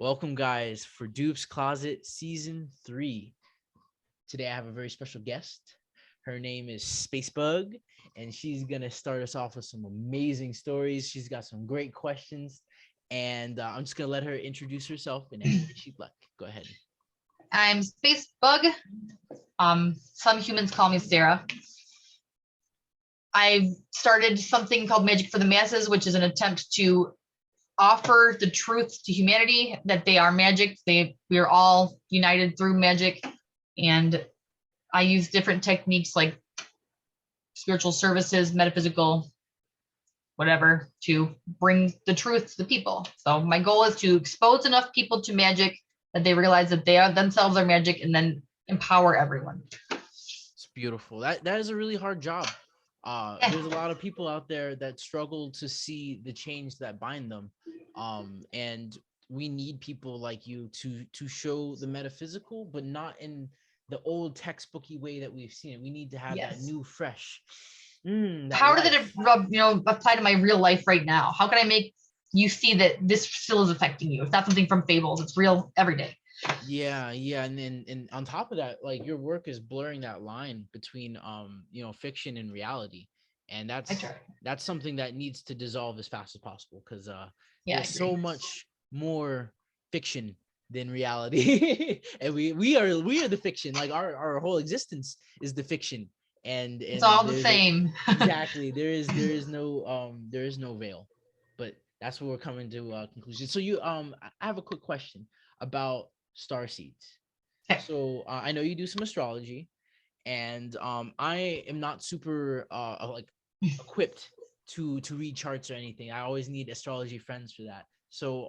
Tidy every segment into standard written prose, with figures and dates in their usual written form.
Welcome, guys, for Doop's Closet Season 3. Today, I have a very special guest. Her name is Spacebug, and she's going to start us off with some amazing stories. She's got some great questions, and I'm just going to let her introduce herself and any she'd like. Go ahead. I'm Spacebug. Some humans call me Sarah. I started something called Magic for the Masses, which is an attempt to offer the truth to humanity that they are magic. We are all united through magic, and I use different techniques like spiritual services, metaphysical, whatever, to bring the truth to the people. So my goal is to expose enough people to magic that they realize that they are themselves are magic, and then empower everyone. It's beautiful. That is a really hard job. There's a lot of people out there that struggle to see the change that bind them. And we need people like you to show the metaphysical, but not in the old textbooky way that we've seen it. We need to have that new, fresh. How did it apply to my real life right now? How can I make you see that this still is affecting you? It's not something from fables. It's real every day. Yeah, and on top of that, like, your work is blurring that line between fiction and reality, and that's something that needs to dissolve as fast as possible, because there's so much more fiction than reality. And we are the fiction. Like, our whole existence is the fiction, and it's all the same. Exactly. There is no veil, but that's what we're coming to conclusion. So I have a quick question about star seeds. So I know you do some astrology, and I am not super equipped to read charts or anything. I always need astrology friends for that. So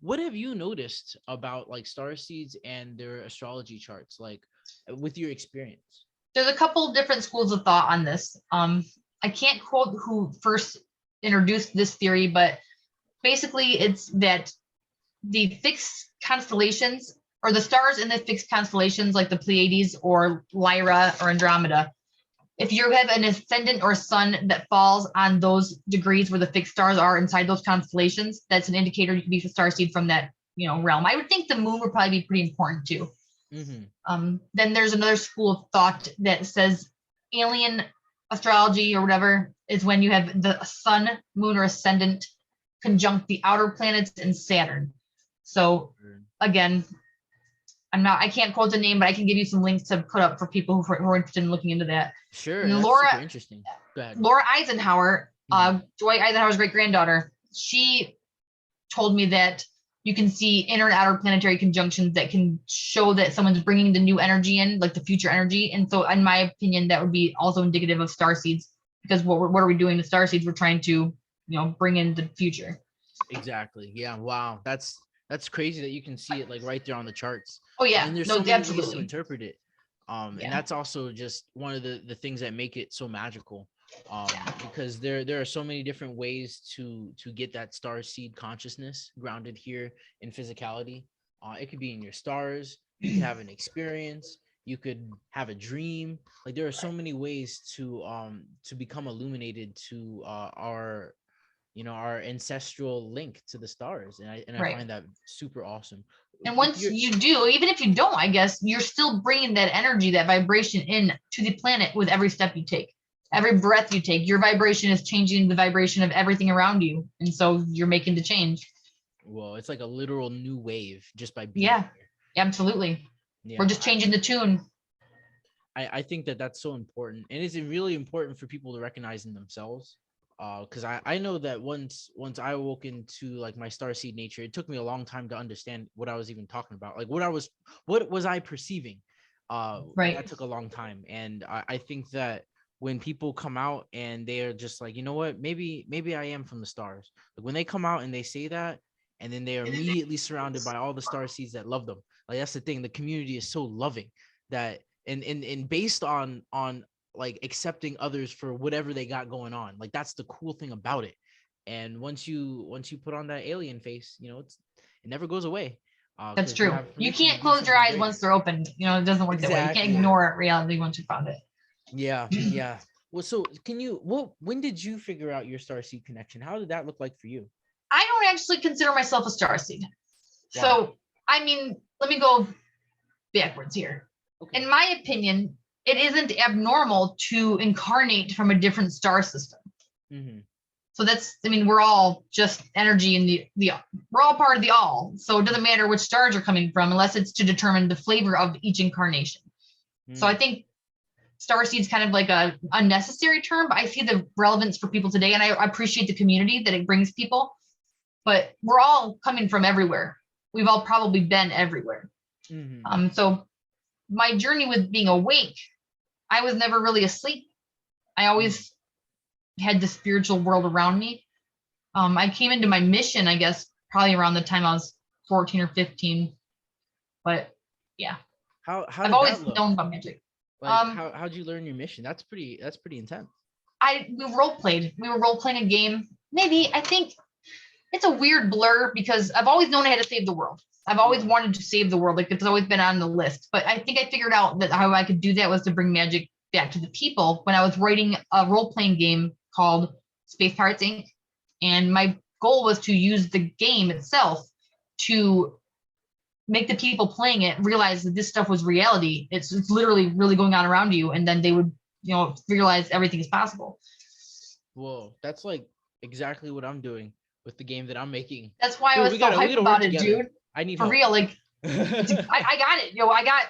what have you noticed about like star seeds and their astrology charts, like, with your experience? There's a couple of different schools of thought on this. I can't quote who first introduced this theory, but basically it's that the fixed constellations, or the stars in the fixed constellations, like the Pleiades or Lyra or Andromeda, if you have an ascendant or sun that falls on those degrees where the fixed stars are inside those constellations, that's an indicator you can be a star seed from that realm. I would think the moon would probably be pretty important too. Mm-hmm. Then there's another school of thought that says alien astrology or whatever is when you have the sun, moon, or ascendant conjunct the outer planets and Saturn. So again, I can't quote the name, but I can give you some links to put up for people who are interested in looking into that. Sure. And Laura, super interesting. Go ahead. Laura Eisenhower, Dwight Eisenhower's great granddaughter, she told me that you can see inner and outer planetary conjunctions that can show that someone's bringing the new energy in, like the future energy. And so, in my opinion, that would be also indicative of star seeds, because what are we doing to star seeds? We're trying to, bring in the future. Exactly. Yeah. Wow. That's crazy that you can see it like right there on the charts. Oh yeah. And there's so many ways to interpret it. And that's also just one of the things that make it so magical. Because there are so many different ways to get that star seed consciousness grounded here in physicality. It could be in your stars. You could have an experience. You could have a dream. Like, there are so many ways to become illuminated to our ancestral link to the stars. And I find that super awesome. And once you do, even if you don't, I guess you're still bringing that energy, that vibration in to the planet with every step you take. Every breath you take, your vibration is changing the vibration of everything around you. And so you're making the change. Well, it's like a literal new wave just by being here. Absolutely. Yeah, we're just changing the tune. I think that's so important. And it's really important for people to recognize in themselves. Because I know that once I woke into like my starseed nature, it took me a long time to understand what I was even talking about. Like, what was I perceiving? That took a long time. And I think that when people come out and they are just like, you know what, maybe I am from the stars. Like, when they come out and they say that, and then they are immediately surrounded by all the star seeds that love them. Like, that's the thing. The community is so loving that, and based on like accepting others for whatever they got going on. Like, that's the cool thing about it. And once you put on that alien face, it never goes away. That's true. You can't close your eyes once they're open. It doesn't work that way. You can't ignore reality once you found it. Yeah. Well, so when did you figure out your starseed connection? How did that look like for you? I don't actually consider myself a starseed. Wow. So, I mean, let me go backwards here. Okay. In my opinion, it isn't abnormal to incarnate from a different star system. Mm-hmm. So that's, I mean, we're all just energy in the we're all part of the all. So it doesn't matter which stars are coming from unless it's to determine the flavor of each incarnation. So I think starseed's kind of like a unnecessary term, but I see the relevance for people today, and I appreciate the community that it brings people. But we're all coming from everywhere. We've all probably been everywhere. Mm-hmm. So my journey with being awake, I was never really asleep. I always had the spiritual world around me. I came into my mission, I guess, probably around the time I was 14 or 15. But yeah, How I've did always that look? known about magic. Like how'd you learn your mission? That's pretty intense. We role played. We were role playing a game. Maybe I think it's a weird blur because I've always known I had to save the world. I've always wanted to save the world. Like it's always been on the list. But I think I figured out that how I could do that was to bring magic back to the people when I was writing a role playing game called Space Pirates Inc. And my goal was to use the game itself to make the people playing it realize that this stuff was reality. It's literally really going on around you, and then they would, realize everything is possible. Whoa, that's like exactly what I'm doing with the game that I'm making. That's why Dude, I was so hyped about it, dude. I need For help. real, like I got it. I got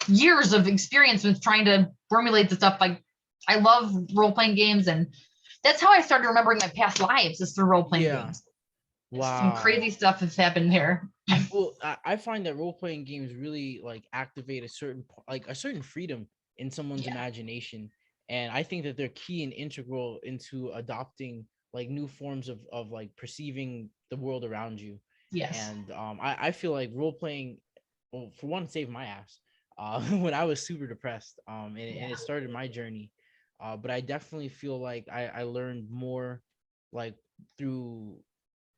years of experience with trying to formulate the stuff. Like I love role playing games, and that's how I started remembering my past lives is through role playing games. Wow. Some crazy stuff has happened there. Well, I find that role playing games really like activate a certain freedom in someone's imagination, and I think that they're key and integral into adopting like new forms of like perceiving the world around you. Yes. And I feel like role playing, well, for one, saved my ass when I was super depressed. And it started my journey. But I definitely feel like I learned more like through,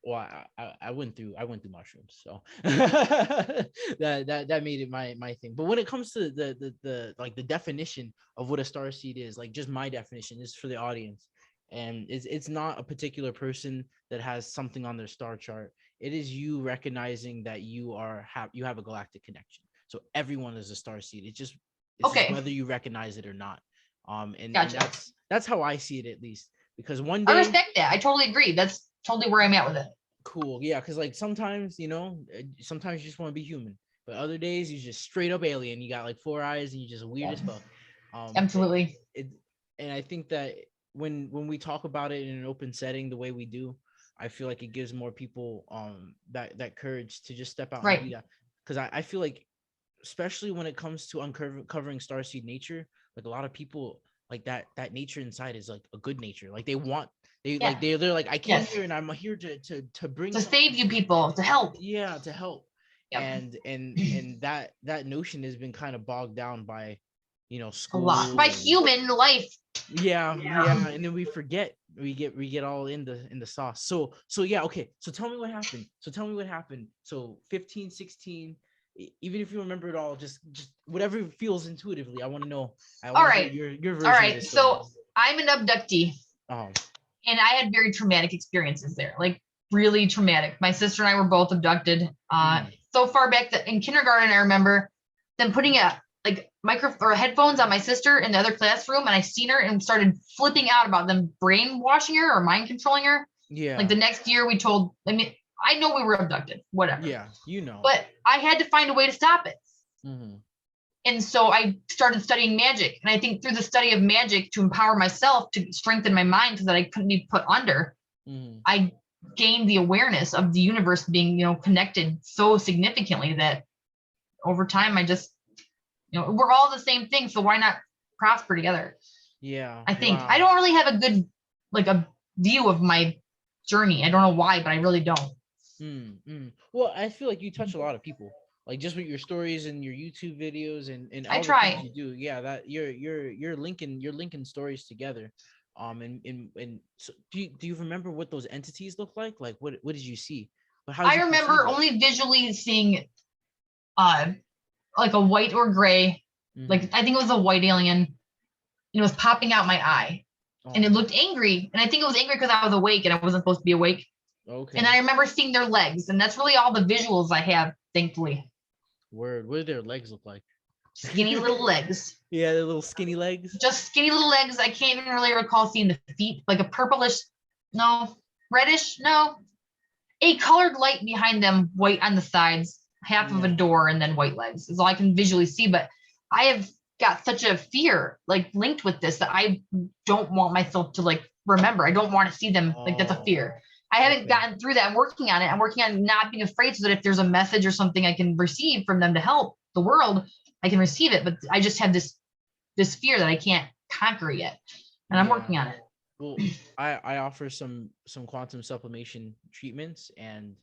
well, I went through mushrooms, so that made it my thing. But when it comes to the like the definition of what a star seed is, like just my definition is for the audience, and it's not a particular person that has something on their star chart. It is you recognizing that you have a galactic connection. So everyone is a star seed. It's just whether you recognize it or not. And that's how I see it, at least, because one day I respect that. I totally agree. That's totally where I'm at with it. Cool. Yeah, because like sometimes sometimes you just want to be human, but other days you just straight up alien. You got like 4 eyes and you just weird as fuck. Absolutely. And I think that when we talk about it in an open setting the way we do, I feel like it gives more people that courage to just step out and do that. Because I feel like, especially when it comes to uncovering starseed nature, like a lot of people, like that nature inside is like a good nature. Like they're like, I came here and I'm here to bring to save you people, to help. Yeah, to help. Yep. And that notion has been kind of bogged down by school, a lot by human life. Yeah, and then we forget, we get all in the sauce. So yeah, okay, so tell me what happened. So 15, 16, even if you remember it all, just whatever feels intuitively. I want to know. All right, your version. All right, so I'm an abductee. And I had very traumatic experiences there, like really traumatic. My sister and I were both abducted. So far back that in kindergarten, I remember them putting headphones on my sister in the other classroom, and I seen her and started flipping out about them brainwashing her or mind controlling her. Yeah. Like the next year, I know we were abducted, whatever. Yeah, But I had to find a way to stop it. Mm-hmm. And so I started studying magic. And I think through the study of magic to empower myself to strengthen my mind so that I couldn't be put under, I gained the awareness of the universe being, connected so significantly that over time I just, we're all the same thing. So why not prosper together? Yeah. I think I don't really have a good, a view of my journey. I don't know why, but I really don't. Well, I feel like you touch a lot of people. Like just with your stories and your YouTube videos and all I the try. things you do, yeah, that you're linking stories together. And so do you remember what those entities look like? Like what did you see? But how I remember only visually seeing, like a white or gray, like I think it was a white alien. It was popping out my eye, and it looked angry. And I think it was angry because I was awake and I wasn't supposed to be awake. And Okay. I remember seeing their legs, and that's really all the visuals I have, thankfully. Word. What do their legs look like? Skinny little legs. Yeah, their little skinny legs. Just skinny little legs. I can't even really recall seeing the feet, like a purplish, no, reddish, no, a colored light behind them, white on the sides, half of a Yeah. door, and then white legs is all I can visually see. But I have got such a fear like linked with this that I don't want myself to like remember. I don't want to see them. Like that's a Oh, fear. I haven't okay. gotten through that. I'm working on it. I'm working on not being afraid so that if there's a message or something I can receive from them to help the world, I can receive it. But I just have this fear that I can't conquer yet. And I'm Yeah. working on it. Well, I offer some quantum sublimation treatments, and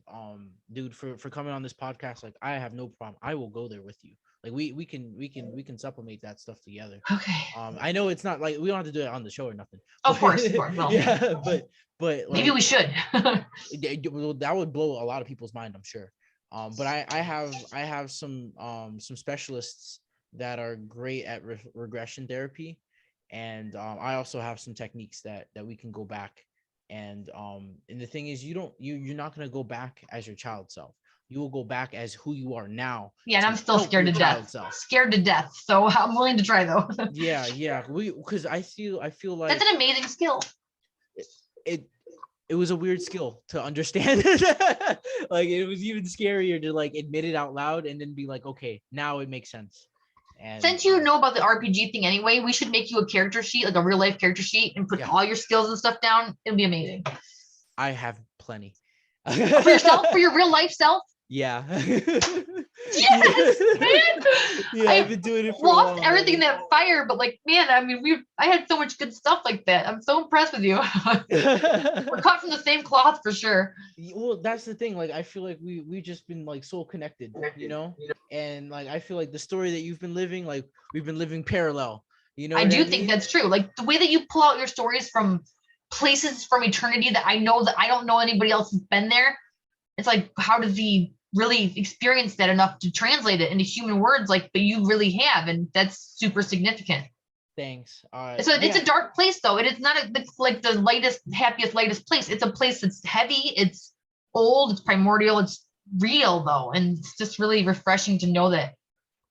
dude, for coming on this podcast, like I have no problem. I will go there with you. Like we can supplement that stuff together. Okay. I know it's not like we don't have to do it on the show or nothing, Of but course, of course. Well, yeah, but maybe we like should. well, that would blow a lot of people's mind, I'm sure. But I have some specialists that are great at regression therapy, and I also have some techniques that we can go back, and the thing is, you're not gonna go back as your child self. You will go back as who you are now Yeah, and to I'm still help scared your to child death. self. Scared to death. So I'm willing to try though. Yeah, yeah. We because I feel That's like an amazing skill. it it was a weird skill to understand. Like it was even scarier to like admit it out loud and then be like, okay, now it makes sense. And Since you know about the RPG thing anyway, we should make you a character sheet, like a real life character sheet, and put yeah, all your skills and stuff down. It'll be amazing. I have plenty. For yourself, for your real life self. Yeah. Yes, man. Yeah, I've I been doing it for a lost while, everything in man. that fire, but like, man, I mean, I had so much good stuff like that. I'm so impressed with you. We're cut from the same cloth for sure. Well, that's the thing. Like, I feel like we just been like so connected, and like I feel like the story that you've been living, like we've been living parallel. You know I what I do think mean? that's true. Like the way that you pull out your stories from places from eternity that I know that I don't know anybody else has been there. It's like, how does he really experience that enough to translate it into human words? Like, but you really have, and that's super significant. Thanks. It's Yeah, a dark place though. It is not it's like the lightest, happiest, lightest place. It's a place that's heavy, it's old, it's primordial, it's real though. And it's just really refreshing to know that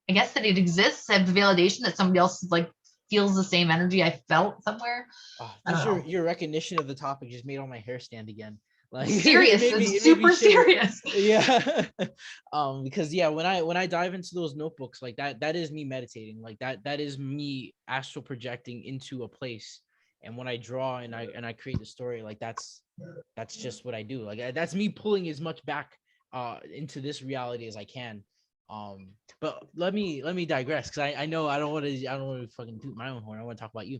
I guess that it exists, have the validation that somebody else like feels the same energy I felt somewhere. I don't just your know. your recognition of the topic just made all my hair stand again. Like it Serious. made me It's it made me super shiver. serious. Yeah. Because yeah, when I dive into those notebooks, like that is me meditating. Like that is me astral projecting into a place. And when I draw and I create the story, like that's just what I do. Like that's me pulling as much back into this reality as I can. But let me digress because I know I don't want to fucking toot my own horn. I want to talk about you.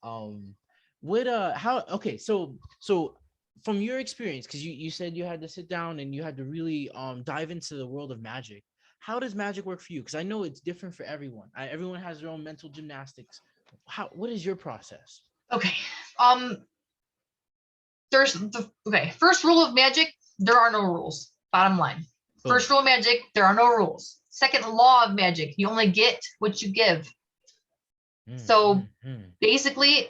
um what how okay so from your experience, because you said you had to sit down and you had to really dive into the world of magic. How does magic work for you? Because I know it's different for everyone. Everyone has their own mental gymnastics. What is your process? Okay. Um, okay. First rule of magic, there are no rules. Bottom line. Boom. First rule of magic, there are no rules. Second law of magic, you only get what you give. Mm, So mm, mm. basically,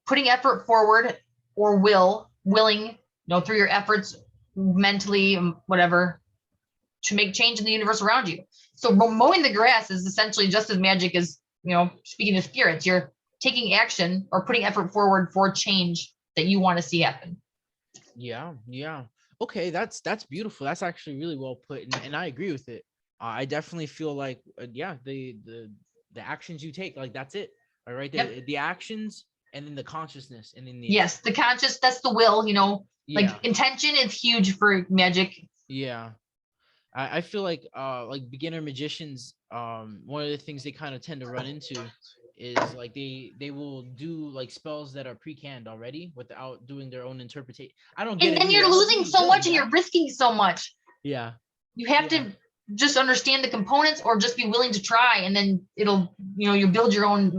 putting effort forward or willing, through your efforts mentally, whatever, to make change in the universe around you. So mowing the grass is essentially just as magic as, speaking of spirits, you're taking action or putting effort forward for change that you want to see happen. Yeah, yeah. Okay, that's beautiful. That's actually really well put, and I agree with it. I definitely feel like yeah, the actions you take, like that's it. All right, Yep. the actions and then the consciousness and then the Yes, the conscious, that's the will, yeah, like intention is huge for magic. yeah. I feel like beginner magicians, one of the things they kind of tend to run into is like they will do like spells that are pre-canned already without doing their own interpretation. I don't get And it then either. you're I was losing really so good, much and you're man. risking so much. Yeah, You have yeah. to just understand the components or just be willing to try, and then it'll, you build your own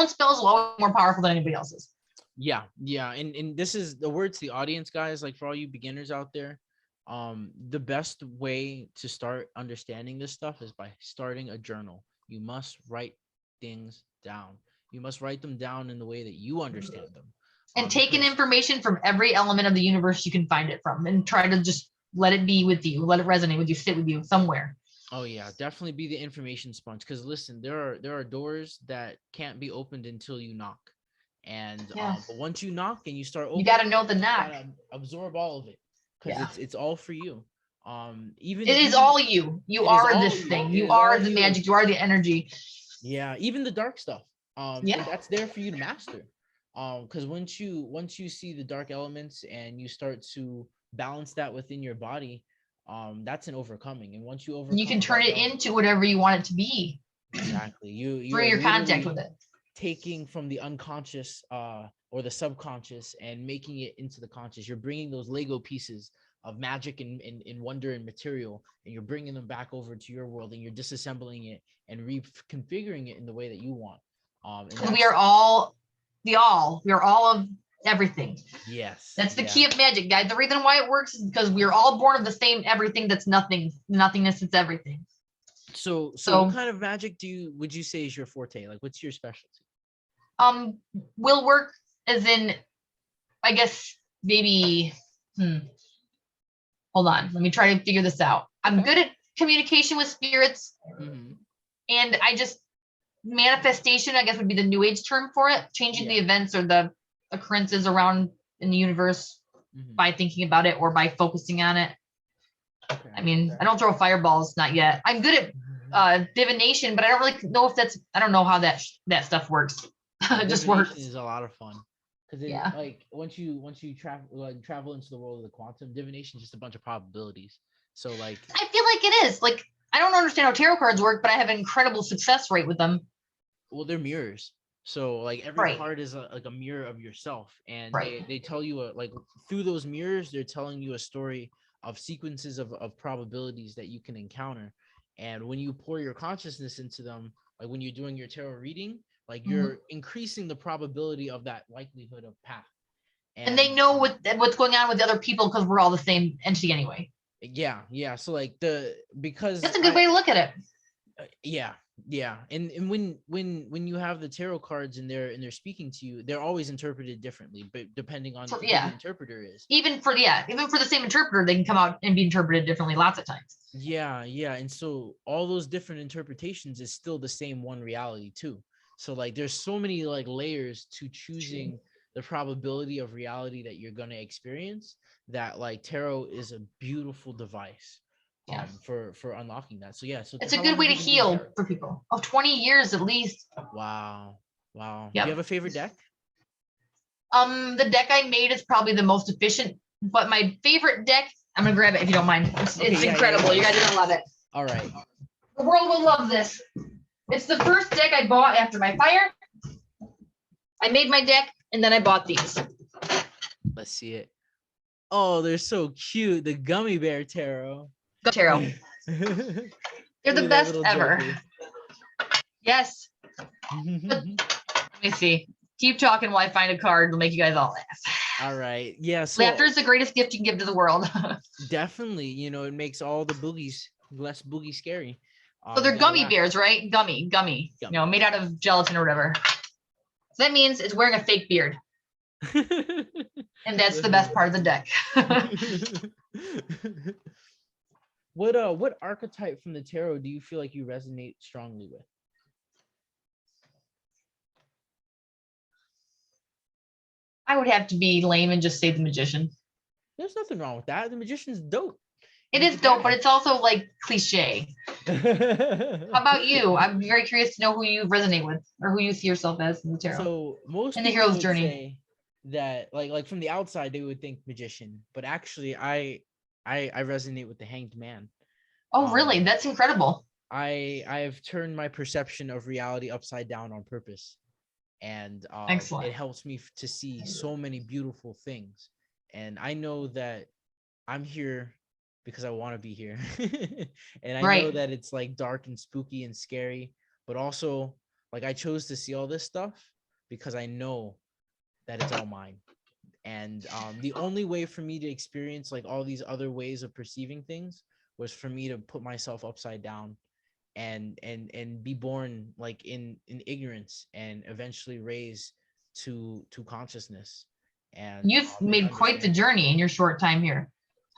spells will always be more powerful than anybody else's. Yeah, yeah, and this is the word to the audience, guys. Like for all you beginners out there, the best way to start understanding this stuff is by starting a journal. You must write things down. You must write them down in the way that you understand them. And take in Because information from every element of the universe you can find it from, and try to just let it be with you, let it resonate with you, sit with you somewhere. oh yeah, definitely be the information sponge. Because listen, there are doors that can't be opened until you knock, and Yeah. but once you knock and you start You got to opening, know the you knock. gotta absorb all of it because Yeah. it's all for you. Even It is even all you. You it is are all this you. thing. It You is all are the healing. magic. You are the energy. Yeah, even the dark stuff. Yeah. That's there for you to master. Because once you see the dark elements and you start to balance that within your body, that's an overcoming. And once you And you can overcome turn dark it elements, into whatever you want it to be exactly, you through are your contact literally with it. taking from the unconscious or the subconscious and making it into the conscious. You're bringing those Lego pieces of magic and wonder and material, and you're bringing them back over to your world, and you're disassembling it and reconfiguring it in the way that you want. And Because we that's are all the all. We are all of everything. yes, That's the yeah. key of magic, guys. The reason why it works is because we are all born of the same everything that's nothing. Nothingness is everything. So what So kind of magic would you say is your forte? Like, what's your specialty? um will work as in, I guess, maybe hold on, let me try to figure this out. I'm Okay. good at communication with spirits, Mm-hmm. and I just manifestation, I guess, would be the new age term for it, changing the Yeah. events or the occurrences around in the universe Mm-hmm. by thinking about it or by focusing on it. Okay. I mean, Okay. I don't throw fireballs, not yet. I'm good at divination, but I don't really know if that's, I don't know how that stuff works. It just Divination works. is a lot of fun because it Yeah. like once you travel into the world of the quantum, divination is just a bunch of probabilities. So like, I feel like it is. Like, I don't understand how tarot cards work, but I have an incredible success rate with them. well, they're mirrors. So like every Right. card is like a mirror of yourself, and Right. they tell you like through those mirrors, they're telling you a story of sequences of probabilities that you can encounter. And when you pour your consciousness into them, like when you're doing your tarot reading, like Mhm. you're increasing the probability of that likelihood of path. And they And know what's going on with the other people because we're all the same entity anyway. yeah, yeah. So like the because That's a good I way to look at it. yeah, yeah. And when you have the tarot cards and they're speaking to you, they're always interpreted differently, but depending on who the Yeah. interpreter is. Even for the same interpreter, they can come out and be interpreted differently lots of times. Yeah, yeah. And so all those different interpretations is still the same one reality too. So like there's so many like layers to True. choosing the probability of reality that you're gonna experience, that like tarot is a beautiful device Yeah. for unlocking that. So yeah, so It's a how good long way have to you been doing heal tarot? for people. Oh, 20 years at least. Wow. Wow. Do you have Yep. a favorite deck? The deck I made is probably the most efficient, but my favorite deck, I'm gonna grab it if you don't mind. Okay, It's yeah, yeah, incredible. yeah. You guys are gonna love it. All right. The world will love this. It's the first deck I bought after my fire. I made my deck and then I bought these. Let's see it. Oh, they're so cute. The gummy bear tarot. Go tarot. Look They're the at that best little ever. joker. Yes. Let me see. Keep talking while I find a card. It'll make you guys all laugh. All right. Yeah, Laughter so is the greatest gift you can give to the world. definitely, it makes all the boogies less boogie scary. So You they're gotta gummy laugh. bears, right? Gummy. Gummy Made out of gelatin or whatever. So that means it's wearing a fake beard. bear. And that's the best part of the deck. What archetype from the tarot do you feel like you resonate strongly with? I would have to be lame and just say the magician. There's nothing wrong with that. The magician's dope. It He's is the dope, but guy. it's also like cliche. How about you? I'm very curious to know who you resonate with or who you see yourself as in the tarot. So most In the people hero's would journey. say that like from the outside they would think magician, but actually I resonate with the hanged man. Oh, really? Um That's incredible. I've turned my perception of reality upside down on purpose, and it Excellent. helps me to see so many beautiful things. And I know that I'm here because I want to be here. And I know Right. that it's like dark and spooky and scary, but also like I chose to see all this stuff because I know that it's all mine. And the only way for me to experience like all these other ways of perceiving things was for me to put myself upside down and be born like in ignorance and eventually raised to consciousness. And You've and made quite the understand. journey in your short time here.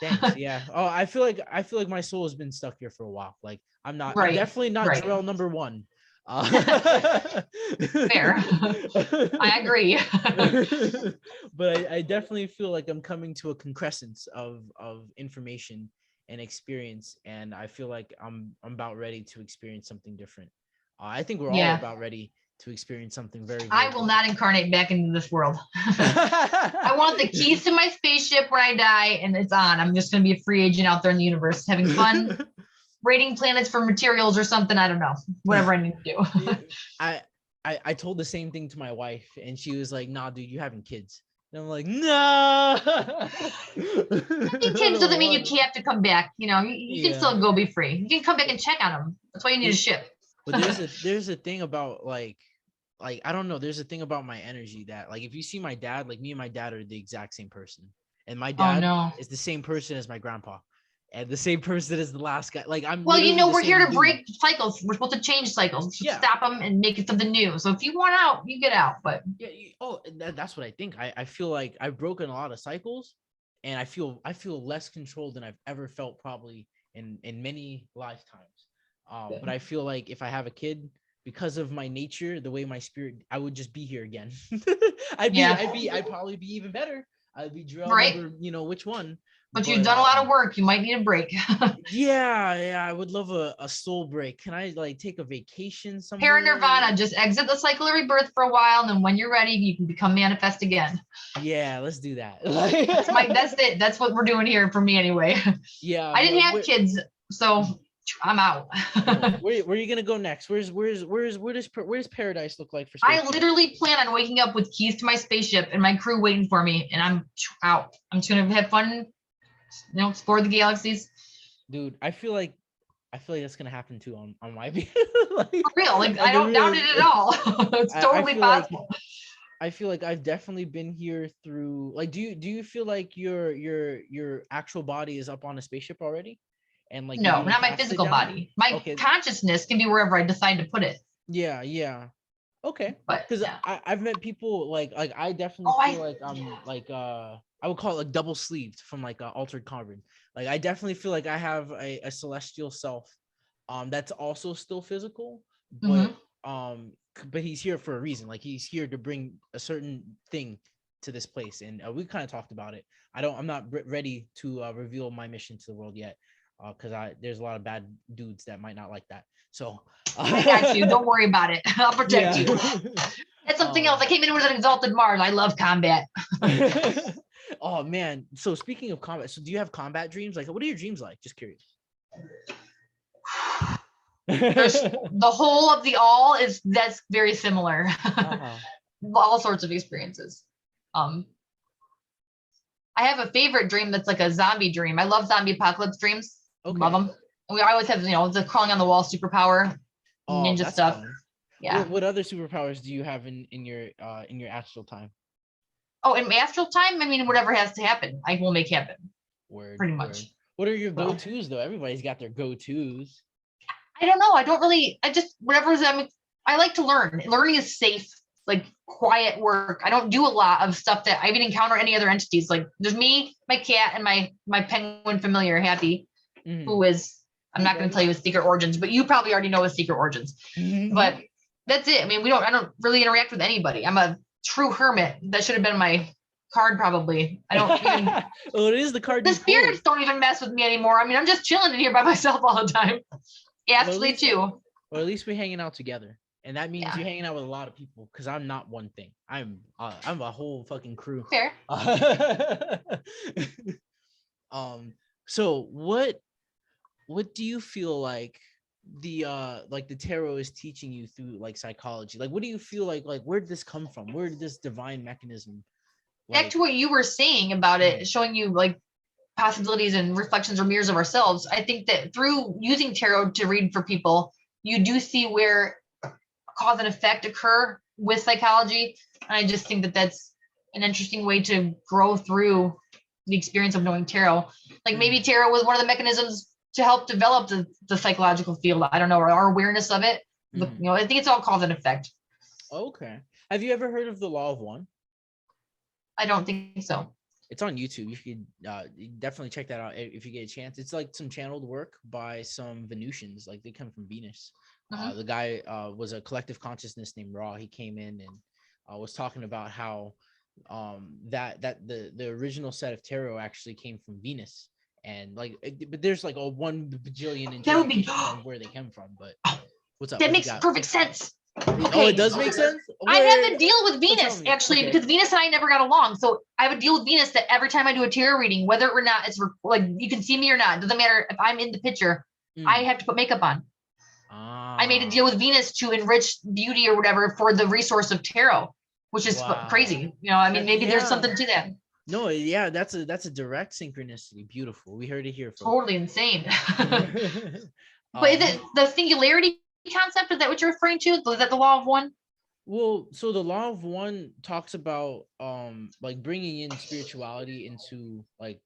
Thanks. Yeah. Oh, I feel like my soul has been stuck here for a while. Like I'm Right, definitely not right. Jarrell number one. Uh, Fair. I agree. but I definitely feel like I'm coming to a concrescence of information and experience, and I feel like I'm about ready to experience something different. I think we're all Yeah. about ready to experience something very, I very will not incarnate back into this world. I want the keys to my spaceship when I die, and it's on. I'm just going to be a free agent out there in the universe, having fun, raiding planets for materials or something. I don't know. Whatever I need to do. I, I told the same thing to my wife, and she was like, "Nah, dude, you having kids?" And I'm like, "No." Having I kids don't doesn't mean you want have to come back. You can Yeah. still go be free. You can come back and check on them. That's why you need a But, ship. but there's a thing about like I don't know. There's a thing about my energy that like if you see my dad, like me and my dad are the exact same person, and my Oh dad no. is the same person as my grandpa, and the same person as the last guy. Like I'm Well, literally the we're here same to dude. break cycles. We're supposed to change cycles, Yeah. stop them, and make it something new. So if you want out, you get out. But Yeah. That's what I think. I feel like I've broken a lot of cycles, and I feel less controlled than I've ever felt probably in many lifetimes. But I feel like if I have a kid, because of my nature, the way my spirit, I would just be here again. yeah, I'd probably be even better. I'd be drill right. number, which one. But you've But done a lot of work. You might need a break. yeah, I would love a soul break. Can I like take a vacation Para somewhere? Nirvana, just exit the cycle of rebirth for a while, and then when you're ready, you can become manifest again. Yeah, let's do that. That's it. That's what we're doing here for me anyway. Yeah, I didn't but have kids, so I'm out. where are you gonna go next? Where does paradise look like for I spaceship? literally plan on waking up with keys to my spaceship and my crew waiting for me, and I'm out. I'm just gonna have fun, explore the galaxies. Dude, I feel like that's gonna happen too on my view. For real, like I Like a don't doubt real. it at all. It's I totally feel like possible. I've definitely been here through. Like, do you feel like your actual body is up on a spaceship already, and like you're No, being not my casted physical down? body. My Okay, consciousness can be wherever I decide to put it. yeah, yeah. Okay. But Because yeah. I've met people like I definitely Oh, feel like I'm like I would call it like double sleeved from like altered carbon. Like I definitely feel like I have a celestial self that's also still physical, but Mhm. but he's here for a reason. Like he's here to bring a certain thing to this place, and we kind of talked about it. I'm not ready to reveal my mission to the world yet, because there's a lot of bad dudes that might not like that. So I got you. Don't worry about it. I'll protect yeah. you. That's something else. um I came in with an exalted Mars. I love combat. oh man, so speaking of combat, so do you have combat dreams? Like what are your dreams like? Just curious. There's the whole of the all is that's very similar. Uh-huh. All sorts of experiences. Um, I have a favorite dream that's like a zombie dream. I love zombie apocalypse dreams. Love Okay. them. And we always have, the crawling on the wall superpower, Oh, ninja that's stuff. fun. Yeah. What other superpowers do you have in your astral time? Oh, in astral time, I mean, whatever has to happen, I will make happen. Word, Pretty word. much. What are your So, go-tos though? Everybody's got their go-tos. I don't know. I don't really. I just whatever's. I like to learn. Learning is safe, like quiet work. I don't do a lot of stuff that I even encounter any other entities. Like there's me, my cat, and my penguin familiar, Happy, Mm-hmm. who is. I'm Hey, not going to buddy. tell you his secret origins, but you probably already know his secret origins. But that's it. I mean, I don't really interact with anybody. I'm a true hermit. That should have been my card, probably. I don't even. Well, it is the card The you spirits pulled. don't even mess with me anymore. I mean, I'm just chilling in here by myself all the time. Well, at Actually, least, too. or at least we're hanging out together, and that means Yeah. you're hanging out with a lot of people. Because I'm not one thing. I'm a whole fucking crew. Fair. um. So what do you feel like the tarot is teaching you through like psychology? Like, what do you feel like where did this come from? Where did this divine mechanism Back like? to what you were saying about it, showing you like possibilities and reflections or mirrors of ourselves. I think that through using tarot to read for people, you do see where cause and effect occur with psychology. And I just think that that's an interesting way to grow through the experience of knowing tarot. Like maybe tarot was one of the mechanisms to help develop the psychological field. I don't know, or our awareness of it. I think it's all cause and effect. Okay. Have you ever heard of the law of one? I don't think so. It's on YouTube. You could definitely check that out if you get a chance. It's like some channeled work by some Venusians. Like they come from Venus. Mhm. The guy was a collective consciousness named Ra. He came in and was talking about how that the original set of tarot actually came from Venus. And like, but there's like a 1 bajillion That would be. interpretations on where they came from. But what's up? That What you makes got? perfect sense. Oh, it Okay. does make sense. I have Where? a deal with Oh, tell Venus me. actually Okay. because Venus and I never got along. So I have a deal with Venus that every time I do a tarot reading, whether or not it's like you can see me or not, doesn't matter if I'm in the picture, I Mm. have to put makeup on. I made a deal Ah. with Venus to enrich beauty or whatever for the resource of tarot, which is Wow. crazy. You know, I mean, maybe there's Yeah. something to that. No, yeah, that's a direct synchronicity. Beautiful. We heard it here, folks. Totally insane. But is um, it the singularity concept? Is that what you're referring to? Is that the law of one? well, so the law of one talks about like bringing in spirituality into like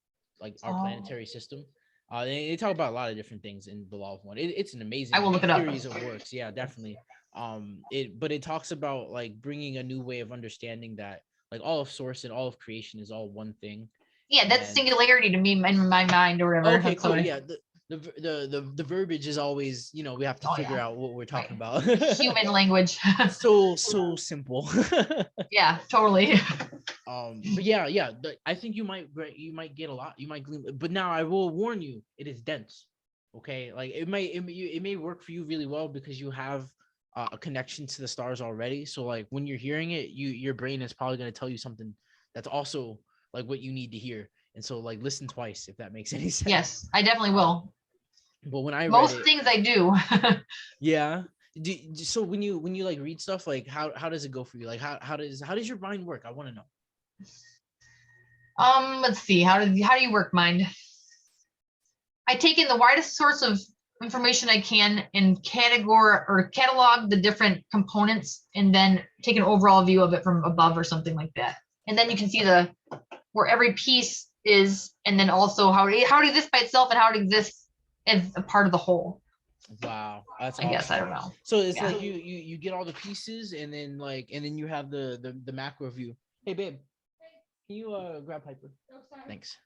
our Oh, planetary system. They talk about a lot of different things in the law of one. It's an I amazing will look it up. series of works. Yeah, definitely. But it talks about like bringing a new way of understanding that like all of source and all of creation is all one thing. Yeah, that's And singularity to me in my mind or whatever. okay, That's cool. what Yeah, the verbiage is always, we have to oh figure yeah, out what we're right. talking about. Human language. So simple. Yeah, totally. But yeah, I think you might get a lot. You might glean, but now I will warn you, it is dense. Okay, like it may work for you really well because you have a connection to the stars already. So like when you're hearing it, your brain is probably going to tell you something that's also like what you need to hear. And so like listen twice if that makes any sense. Yes, I definitely Um, will. but when I read Most it, things I do. yeah. So when you like read stuff, like how does it go for you? Like how does your mind work? I want to know. Let's see. How do you work mind? I take in the widest source of information I can and category or catalog the different components and then take an overall view of it from above or something like that. And then you can see the where every piece is and then also how it exists by itself and how it exists as a part of the whole. Wow, that's I guess I awesome. don't know. So it's Yeah. like you get all the pieces and then you have the macro view. Hey babe, can you grab Piper? Thanks.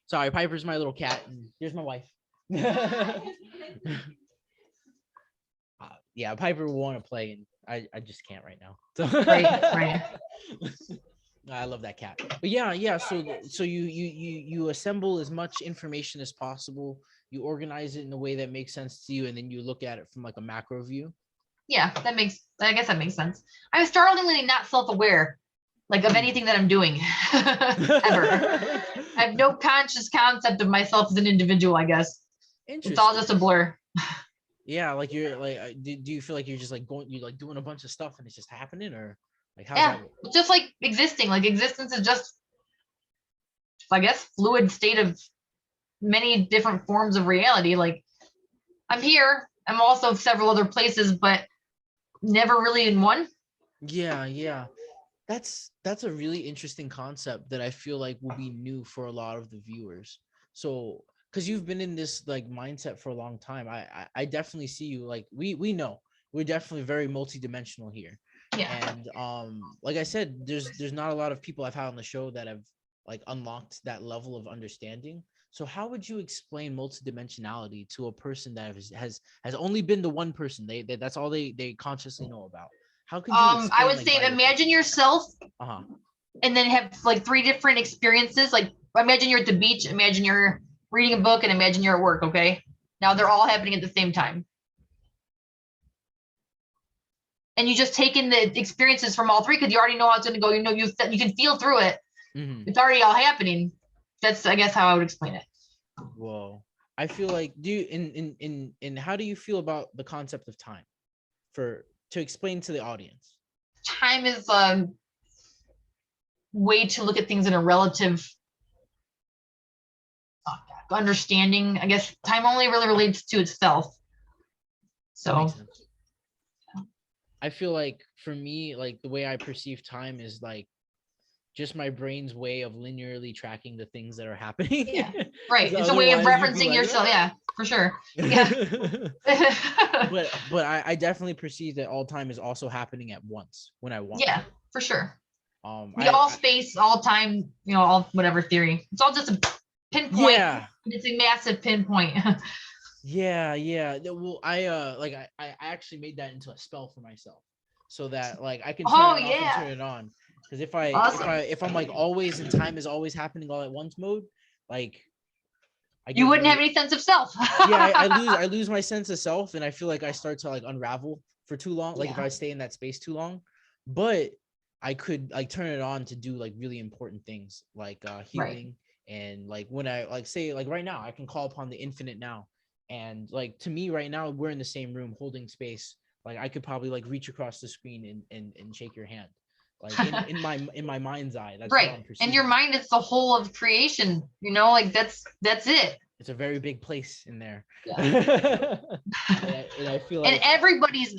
Sorry, Piper's my little cat, and here's my wife. Yeah, Piper will want to play, and I just can't right now. Right. I love that cat. But yeah. So you assemble as much information as possible. You organize it in a way that makes sense to you, and then you look at it from like a macro view. Yeah, I guess that makes sense. I'm startlingly not self-aware, like of anything that I'm doing ever. I have no conscious concept of myself as an individual, I guess. It's all just a Interesting. blur. Yeah, like you're like, do you feel like you're just like you're like doing a bunch of stuff and it's just happening, or like how's Yeah, that work? it's just like existing. Like existence is just, I guess, fluid state of many different forms of reality. Like I'm here. I'm also several other places, but never really in one. Yeah. That's a really interesting concept that I feel like will be new for a lot of the viewers. So, because you've been in this like mindset for a long time, I definitely see you like we know we're definitely very multidimensional here. Yeah. And like I said, there's not a lot of people I've had on the show that have like unlocked that level of understanding. So how would you explain multidimensionality to a person that has only been the one person that's all they consciously know about? How could you I explain would like say bigger imagine picture? yourself Uh-huh. and then have like three different experiences. Like imagine you're at the beach, imagine you're reading a book, and imagine you're at work. Okay. Now they're all happening at the same time. And you just take in the experiences from all three because you already know how it's going to go. You know, you can feel through it. Mm-hmm. It's already all happening. That's, I guess, how I would explain it. Whoa. I feel like do you in how do you feel about the concept of time for to explain to the audience? Time is way to look at things in a relative understanding. I guess time only really relates to itself. That makes So sense. I feel like for me, like the way I perceive time is like just my brain's way of linearly tracking the things that are happening. yeah, Because right. It's a way of otherwise you'd be referencing like, yourself. "Ah." Yeah, for sure. Yeah. but I definitely perceive that all time is also happening at once when I want Yeah, to. for sure. The all space, all time, all whatever theory. It's all just a pinpoint. Yeah. It's a massive pinpoint. Yeah. Well, I actually made that into a spell for myself, so that like I can turn Oh it off and yeah. turn it on. Because if I Awesome. if I'm like always in time is always happening all at once mode, like I You get wouldn't have really any sense of self. yeah, I lose my sense of self, and I feel like I start to like unravel for too long. Like if Yeah. I stay in that space too long, but I could like turn it on to do like really important things like Right. healing, and like when I like say like right now I can call upon the infinite now, and like to me right now we're in the same room holding space. Like I could probably like reach across the screen and shake your hand, like in my mind's eye. That's how Right. I'm And your perceiving it. mind is the whole of creation, like that's it. It's a very big place in there. Yeah. And I feel And like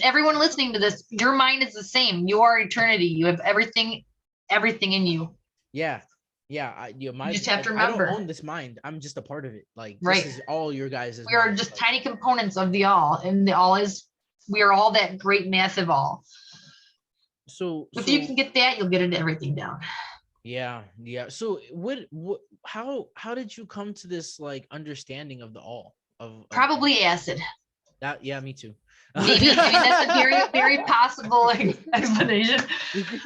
everyone listening to this, your mind is the same. You are eternity. You have everything in you. yeah, You my just have like to I don't remember. own this mind. I'm just a part of it. Like this Right. is all your guys' We are mind. just Like tiny components of the all, and the all is we are all that great massive all. so If you so can get that, you'll get into everything down. yeah. So what how did you come to this like understanding of the all of Probably acid. that? Yeah, me too. Maybe. I mean, that's a very, very possible explanation.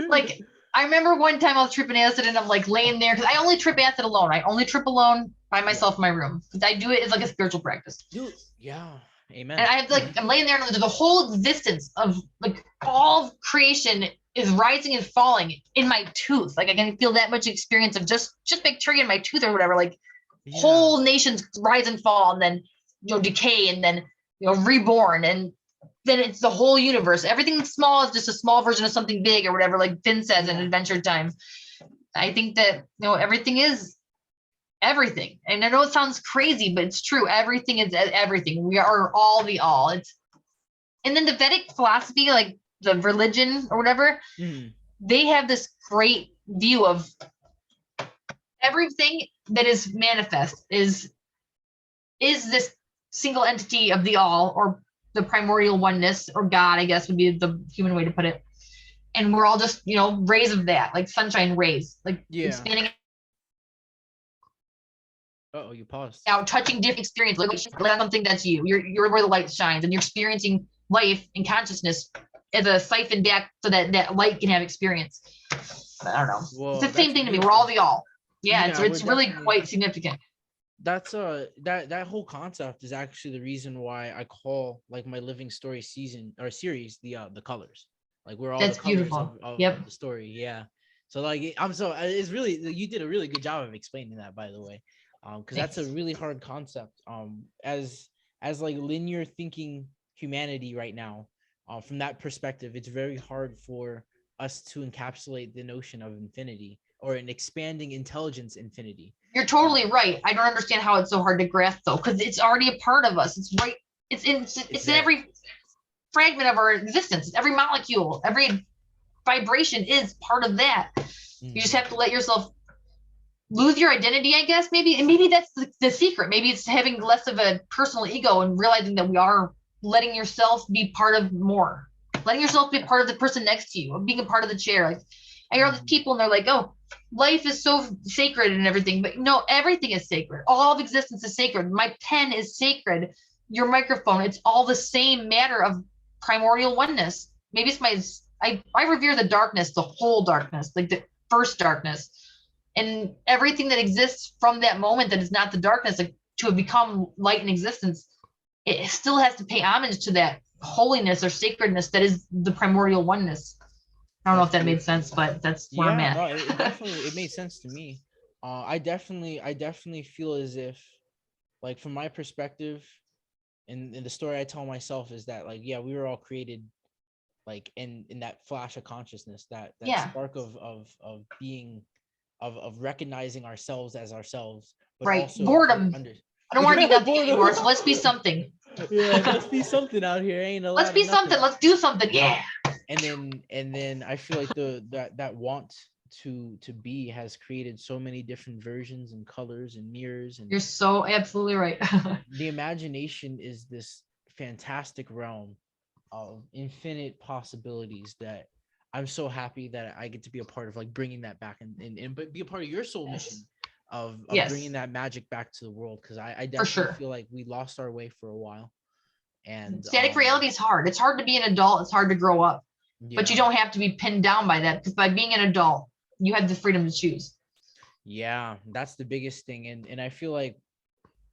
Like, I remember one time I was tripping acid and I'm like laying there because I only trip acid alone. I only trip alone by Yeah, myself in my room. I do it as like a spiritual practice. dude. Yeah, And amen. I have like, I'm laying there and the whole existence of like all of creation is rising and falling in my tooth. Like I can feel that much experience of just bacteria in my tooth or whatever. Like Yeah, whole nations rise and fall and then decay and then reborn and then it's the whole universe. Everything small is just a small version of something big or whatever, like Finn says in yeah. Adventure Time. I think that everything is everything. And I know it sounds crazy, but it's true. Everything is everything. We are all the all. It's and then the Vedic philosophy, like the religion or whatever, Mhm. they have this great view of everything that is manifest is this single entity of the all or the primordial oneness or God, I guess would be the human way to put it. And we're all just, rays of that, like sunshine rays, like Yeah. expanding Oh, you paused. out, touching different experiences, like something that's you. You're where the light shines, and you're experiencing life and consciousness as a siphon back so that light can have experience. I don't know. It's Well, the same that's thing to me. We're all beautiful. the all. Yeah, it's Yeah, we're it's really definitely quite significant. that's that whole concept is actually the reason why I call like my living story season or series the colors. Like we're all the That's colors beautiful. Yep. of the story. Yeah. So like I'm so it's really you did a really good job of explaining that, by the way. Because that's a Thanks. really hard concept. As like linear thinking humanity right now, from that perspective, it's very hard for us to encapsulate the notion of infinity or an expanding intelligence infinity. You're Uh, totally right. I don't understand how it's so hard to grasp though, because it's already a part of us. It's right. it's It's in there. every fragment of our existence. Every molecule, every vibration is part of that. You just Mhm. have to let yourself lose your identity, I guess. Maybe, and maybe that's the secret. Maybe it's having less of a personal ego and realizing that we are letting yourself be part of more, letting yourself be part of the person next to you, being a part of the chair. Like I hear all these Mhm. people and they're like, "Oh, life is so sacred and everything," but no, everything is sacred. All of existence is sacred. My pen is sacred. Your microphone, it's all the same matter of primordial oneness. Maybe it's I revere the darkness, the whole darkness, like the first darkness and everything that exists from that moment that is not the darkness, like, to have become light in existence, it still has to pay homage to that holiness or sacredness that is the primordial oneness. I don't know That's if that made beautiful. sense, but that's where I'm Yeah, at. no, it definitely it made sense to me. I definitely feel as if, like, from my perspective, and the story I tell myself is that, like, yeah, we were all created like in that flash of consciousness, that Yeah, spark of being, of recognizing ourselves as ourselves, but right. also of Boredom. under I don't want to be nothing boredom. anymore, so let's be something. Yeah, let's be something out here. Ain't a Let's lot of be something. nothing. Let's do something. Yeah. And then I feel like that want to be has created so many different versions and colors and mirrors, and You're so absolutely right. the imagination is this fantastic realm of infinite possibilities that I'm so happy that I get to be a part of like bringing that back and but be a part of your soul mission of bringing Yes, that magic back to the world, because I for definitely sure. feel like we lost our way for a while. And Static reality is hard. It's hard to be an adult. It's hard to grow up, but you yeah, don't have to be pinned down by that because by being an adult, you have the freedom to choose. yeah, that's the biggest thing. And I feel like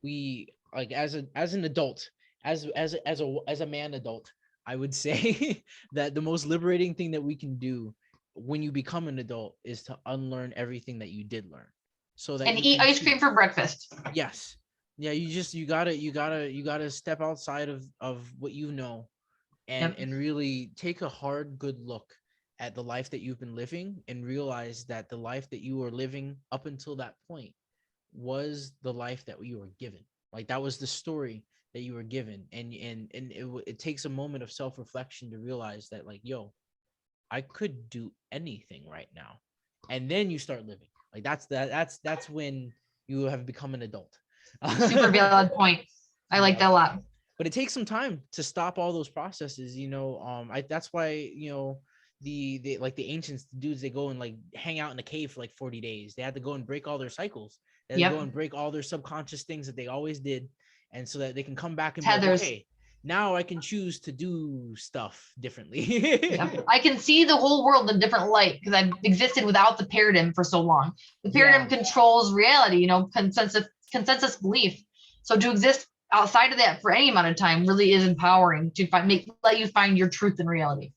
we, like, as an adult, as a man adult, I would say that the most liberating thing that we can do when you become an adult is to unlearn everything that you did learn, so that And you eat can ice cream choose. for breakfast. Yes. Yeah, you gotta step outside of what you know, Yep. and really take a hard good look at the life that you've been living, and realize that the life that you were living up until that point was the life that you were given. Like, that was the story that you were given. And it takes a moment of self-reflection to realize that, like, yo, I could do anything right now. And then you start living. Like, that's when you have become an adult. Super valid point. I like Yeah. that a lot. But it takes some time to stop all those processes, that's why, the like the ancients, the dudes, they go and like hang out in a cave for like 40 days. They had to go and break all their cycles. They had to go Yep. and break all their subconscious things that they always did, and so that they can come back and be like, Tethers. okay, now I can choose to do stuff Yeah. differently. I can see the whole world in different light because I've existed without the paradigm for so long. The paradigm Yeah. controls reality, consensus belief. So to exist outside of that for any amount of time really is empowering to let you find your truth in reality.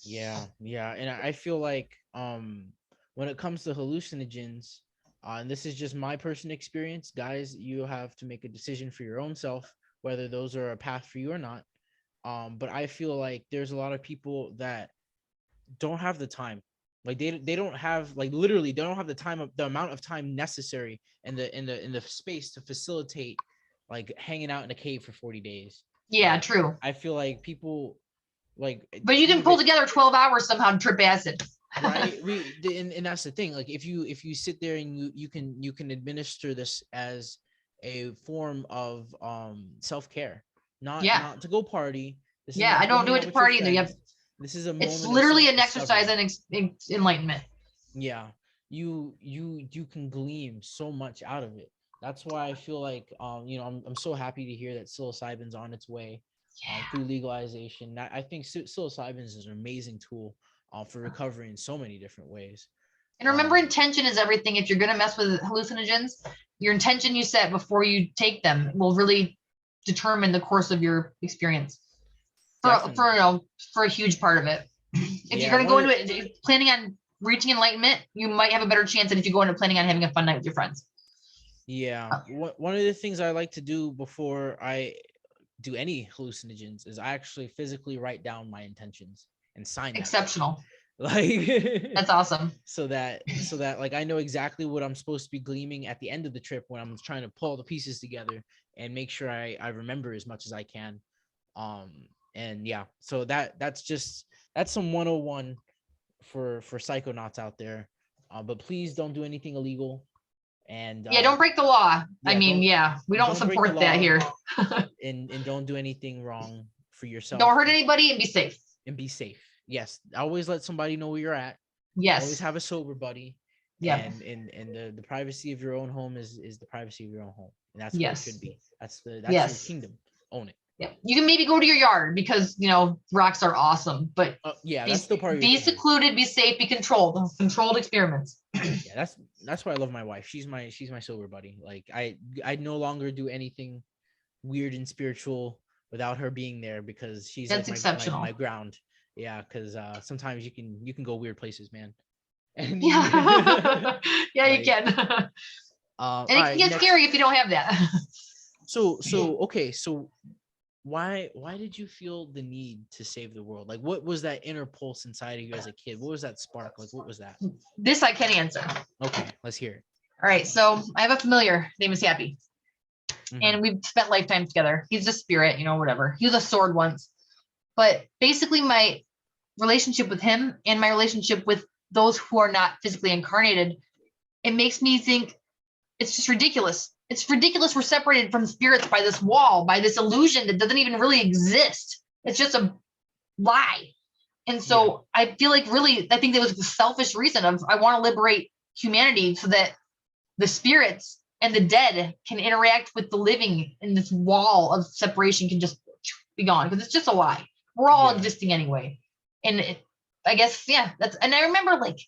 Yeah, yeah, and I feel like, when it comes to hallucinogens, and this is just my personal experience, guys, you have to make a decision for your own self whether those are a path for you or not. But I feel like there's a lot of people that don't have the time. Like, they don't have, like, literally they don't have the amount of time necessary in the space to facilitate like hanging out in a cave for 40 days. Yeah, Like, true. I feel like people, like, But you some can of pull it, together 12 hours somehow to trip acid. right, and that's the thing. Like, if you sit there and you can administer this as a form of self-care, not Yeah. not to go party. This is Yeah, not I to go don't do hang it out to with your party either. Yep. friends. This is a It's moment of literally an exercise self-discovery. in enlightenment. Yeah, you can glean so much out of it. That's why I feel like, I'm so happy to hear that psilocybin's on its way, through legalization. I think psilocybin is an amazing tool, for recovery in so many different ways. And remember, um intention is everything. If you're going to mess with hallucinogens, your intention you set before you take them will really determine the course of your experience for Definitely. for a huge part of it. If you're Yeah, going to go into it planning on reaching enlightenment, you might have a better chance than if you go into planning on having a fun night with your friends. yeah, one of the things I like to do before I do any hallucinogens is I actually physically write down my intentions and sign that shit. Exceptional. Like, That's awesome. so that like I know exactly what I'm supposed to be gleaming at the end of the trip, when I'm trying to pull the pieces together and make sure I remember as much as I can. um and yeah, so that's some 101 for psychonauts out there. But please don't do anything illegal. And Yeah, don't break the law. I yeah, mean, yeah, we don't don't break the support that law, here. and don't do anything wrong for Don't yourself, hurt anybody and be safe. and be safe. Yes, always let somebody know where you're at. Always Yes. have a sober buddy. Yep. And the privacy of your own home is the privacy of your own home, and that's where it should Yes. be. That's your Yes. kingdom. Own it. Yep. You can maybe go to your yard because rocks are awesome, but Yeah, be that's still part of your be kingdom. secluded, be safe, be controlled. Controlled experiments. Yeah, that's why I love my wife. She's my sober buddy. Like, I no longer do anything weird and spiritual without her being there, because she's like That's my exceptional. ground. Yeah, because sometimes you can go weird places, man. And Yeah. Yeah, you like, can. And all it can right, get next. scary if you don't have that. So okay, so why did you feel the need to save the world? Like, what was that inner pulse inside of you as a kid? What was that spark? Like, what was that? This I can answer. Okay, let's hear it. All right. So I have a familiar. His name is Happy. Mm-hmm. And we've spent lifetime together. He's a spirit, whatever. He was a sword once. But basically, my relationship with him and my relationship with those who are not physically incarnated, it makes me think it's just ridiculous. It's ridiculous we're separated from spirits by this wall, by this illusion that doesn't even really exist. It's just a lie. And Yeah. so I feel like really, I think there was the selfish reason of I want to liberate humanity so that the spirits and the dead can interact with the living, and this wall of separation can just be gone because it's just a lie. We're all Yeah. existing anyway. And I guess, yeah, and I remember like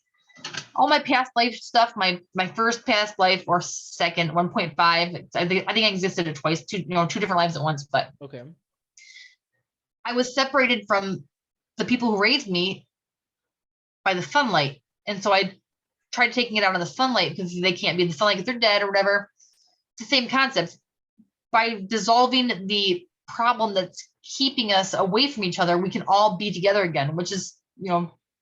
all my past life stuff, my first past life or second 1.5. I think I existed twice, two different lives at once, but Okay. I was separated from the people who raised me by the sunlight. And so I tried taking it out in the sunlight because they can't be in the sunlight because they're dead or whatever. It's the same concept. By dissolving the problem that's keeping us away from each other, we can all be together again, which is,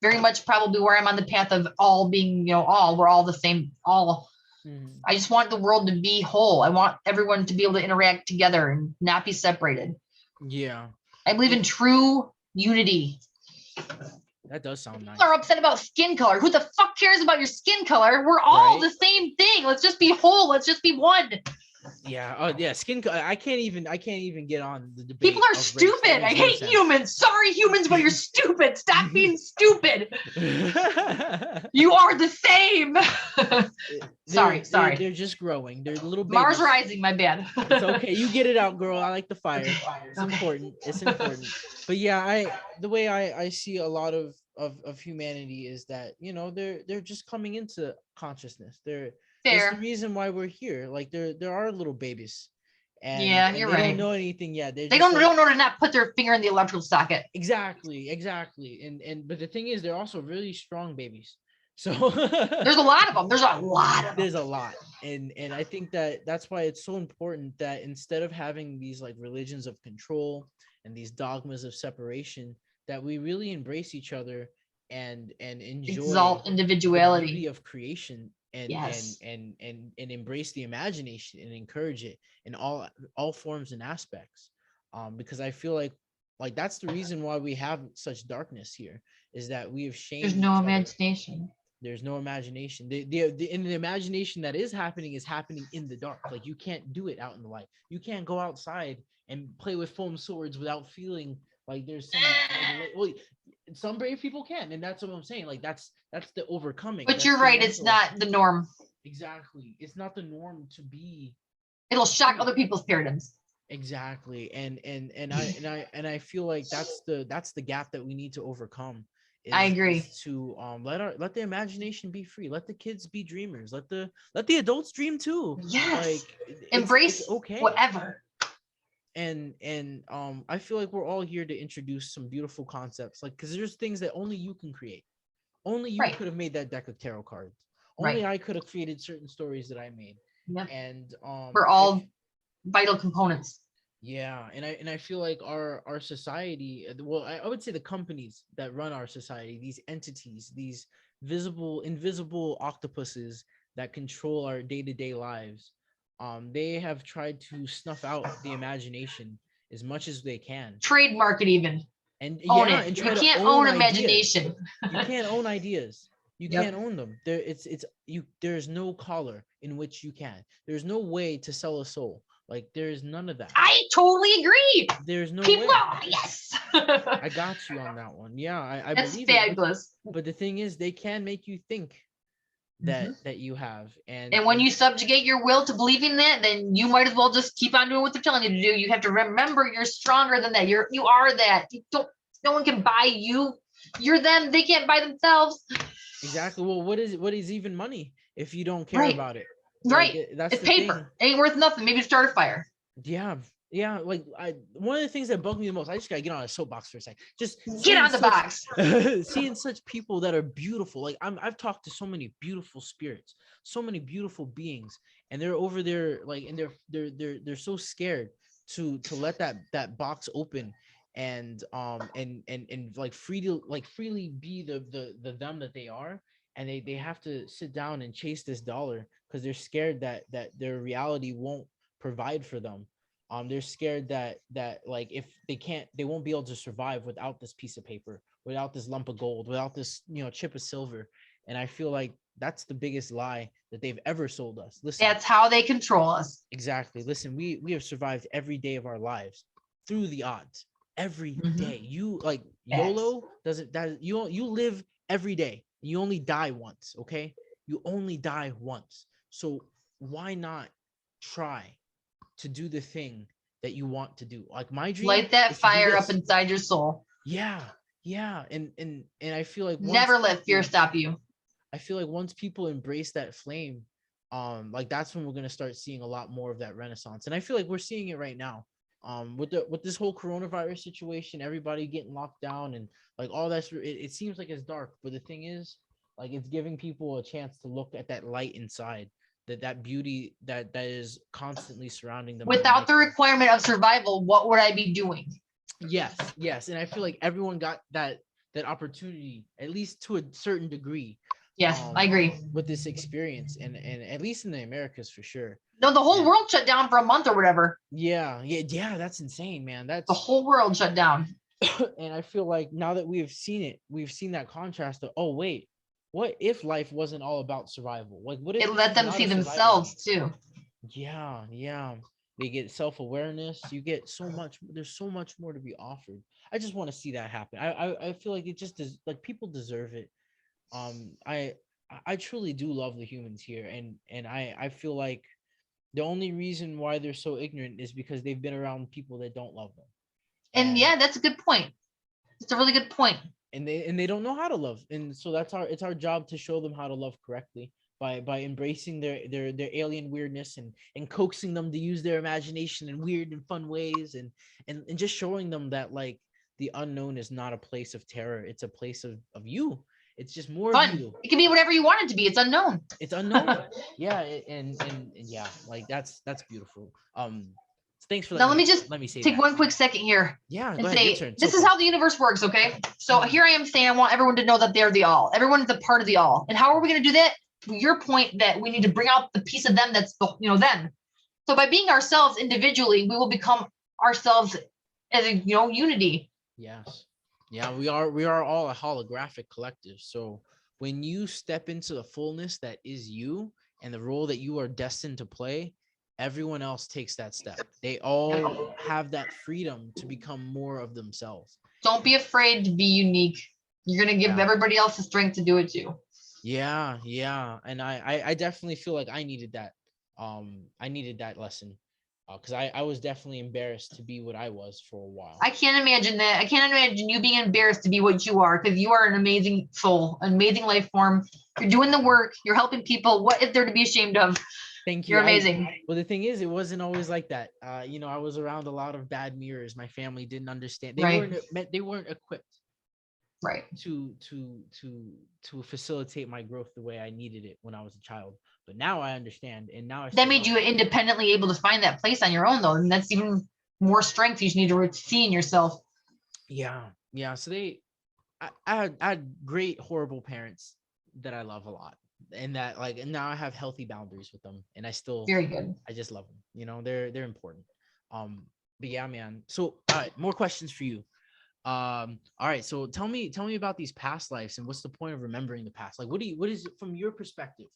very much probably where I'm on the path of all being, all. We're all the same, all. Mhm. I just want the world to be whole. I want everyone to be able to interact together and not be separated. Yeah. I believe in It, true unity. that does sound People are nice. upset about skin color. Who the fuck cares about your skin color? We're all Right? the same thing. Let's just be whole. Let's just be one. Yeah. Oh, yeah. I can't even get on the People debate are of race. That stupid. I makes no hate sense. humans. Sorry, humans, but you're stupid. Stop being stupid. You are the same. they're they're Sorry. they're just growing. They're little Mars babies. rising, my bad. It's okay. You get it out, girl. I like the fire. It's Okay. important. It's important. But yeah, the way I see a lot of humanity is that, they're just coming into consciousness. There's the Fair. reason why we're here. Like there are little babies, and Yeah, and you're they don't right. know anything yet. They're They just like, don't know to not put their finger in the electrical socket. exactly. And but the thing is, they're also really strong babies. So There's a lot of them. There's a lot of them. there's a lot. And I think that that's why it's so important that instead of having these like religions of control and these dogmas of separation, that we really embrace each other and enjoy Exalt the beauty individuality. of creation Yes. and embrace the imagination and encourage it in all forms and aspects. Because I feel like that's the reason why we have such darkness here, is that we have There's shamed no each other. imagination. There's no imagination. The imagination that is happening in the dark. Like, you can't do it out in the light. You can't go outside and play with foam swords without feeling like there's well, some brave people can, and that's what I'm saying. Like, that's the overcoming. But That's you're the right. It's mental. not the norm. Exactly. It's not the norm to be It'll shock free. other people's paradigms. Exactly. And I feel like that's the gap that we need to overcome, I is agree. to let the imagination be free. Let the kids be dreamers. Let the adults dream too. Yes. Like, it's Embrace okay. whatever. And I feel like we're all here to introduce some beautiful concepts, like, because there's things that only you can create. Only you Right. could have made that deck of tarot cards. Only Right. I could have created certain stories that I made. Yep. And We're all vital components. yeah, and I feel like our society, well, I would say the companies that run our society, these entities, these invisible octopuses that control our day-to-day lives, they have tried to snuff out the imagination as much as they can. Trademark it even. And Own yeah, it. and You try to can't own own ideas. imagination. You can't own ideas. You Yep. can't own them. There's no collar in which you can. There's no way to sell a soul. Like, there's none of that. I totally agree. There's no People, way. yes. I got you on that one. Yeah, I That's believe it. fabulous. But the thing is, they can make you think Mhm. that you have. And And when you subjugate your will to believing that, then you might as well just keep on doing what they're telling you to do. You have to remember you're stronger than that. You are that. You don't. No one can buy you. You're them. They can't buy themselves. exactly. Well, what is even money if you don't care Right. about it? Like, Right. that's It's the thing. paper. It ain't worth nothing. Maybe start a fire. Yeah. Yeah, like, one of the things that bugged me the most, I just gotta get on a soapbox for a second. Just Get seeing on the such box. seeing such people that are beautiful. Like, I've talked to so many beautiful spirits, so many beautiful beings, and they're over there, like, and they're so scared to let that box open, and like freely be the them that they are, and they have to sit down and chase this dollar because they're scared that their reality won't provide for them. They're scared that like, if they won't be able to survive without this piece of paper, without this lump of gold, without this, chip of silver. And I feel like that's the biggest lie that they've ever sold us. Listen. That's how they control us. Exactly. Listen, we have survived every day of our lives through the odds. every Mhm. day. You like Facts. YOLO doesn't that you live every day. You only die once, okay? You only die once. So why not try to do the thing that you want to do? Like my dream Light that is to do fire up this. inside your soul. Yeah. Yeah. And I feel like once Never let fear people stop you. I feel like once people embrace that flame, like that's when we're gonna start seeing a lot more of that renaissance. And I feel like we're seeing it right now. With this whole coronavirus situation, everybody getting locked down and like all that's it seems like it's dark, but the thing is, like it's giving people a chance to look at that light inside, that beauty that is constantly surrounding them in the Without the micro. requirement of survival, what would I be doing? Yes, yes, and I feel like everyone got that opportunity at least to a certain degree, Yes, I um, agree. with this experience, and at least in the Americas for sure. No, the whole And world shut down for a month or whatever. yeah, yeah, yeah, that's insane, man. The That's whole world shut down. and I feel like now that we have seen it, we've seen that contrast of, oh wait, what if life wasn't all about survival? Like, what if It this let is them not see a survival game? themselves too. Yeah, yeah. They get self-awareness. You get so much. There's so much more to be offered. I just want to see that happen. I feel like it just does. Like people deserve it. I truly do love the humans here, and I feel like the only reason why they're so ignorant is because they've been around people that don't love them, And and yeah, that's a good point. It's a really good point. they don't know how to love, and so it's our job to show them how to love correctly by embracing their alien weirdness and coaxing them to use their imagination in weird and fun ways, and just showing them that like the unknown is not a place of terror, it's a place of you. It's just more of Fun. you. It can be whatever you want it to be. It's unknown. It's unknown. Yeah, and yeah, like that's beautiful. Thanks for Now let me just let me say take that. one quick second here Yeah, go and ahead, your say turn. So this is far. how the universe works, okay? So here I am saying I want everyone to know that they're the all. Everyone is a part of the all. And how are we going to do that? To your point that we need to bring out the piece of them that's them. So by being ourselves individually, we will become ourselves as a unity. Yes. Yeah, we are all a holographic collective. So when you step into the fullness that is you and the role that you are destined to play, everyone else takes that step. They all Yep. have that freedom to become more of themselves. Don't be afraid to be unique. You're going to give Yeah. everybody else the strength to do it too. Yeah, yeah. And I definitely feel like I needed that. I needed that lesson. Because I was definitely embarrassed to be what I was for a while. I can't imagine that. I can't imagine you being embarrassed to be what you are because you are an amazing soul, an amazing life form. You're doing the work. You're helping people. What is there to be ashamed of? Thank You're you. I amazing. Well, the thing is, it wasn't always like that. I was around a lot of bad mirrors. My family didn't understand. Right. They weren't equipped Right. to facilitate my growth the way I needed it when I was a child. But now I understand, and now I That still made love you them. independently able to find that place on your own, though. And that's even more strength you need to see in yourself. Yeah, yeah. So I had great horrible parents that I love a lot, and that like, and now I have healthy boundaries with them, and Very good. I just love them. They're important. But yeah, man. So all right, more questions for you. All right, so tell me about these past lives, and what's the point of remembering the past? Like, what is from your perspective,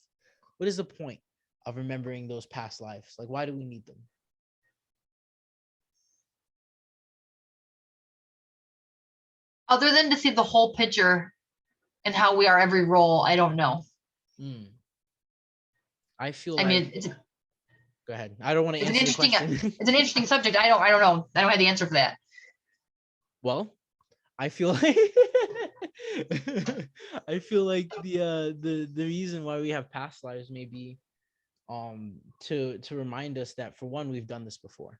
what is the point of remembering those past lives? Like, why do we need them? Other than to see the whole picture and how we are every role, I don't know. Mm, I feel I like mean, go ahead. I don't want to it's an answer the interesting question. it's an interesting subject. I don't know. I don't have the answer for that. Well, I feel like I feel like the reason why we have past lives may be to remind us that, for one, we've done this before.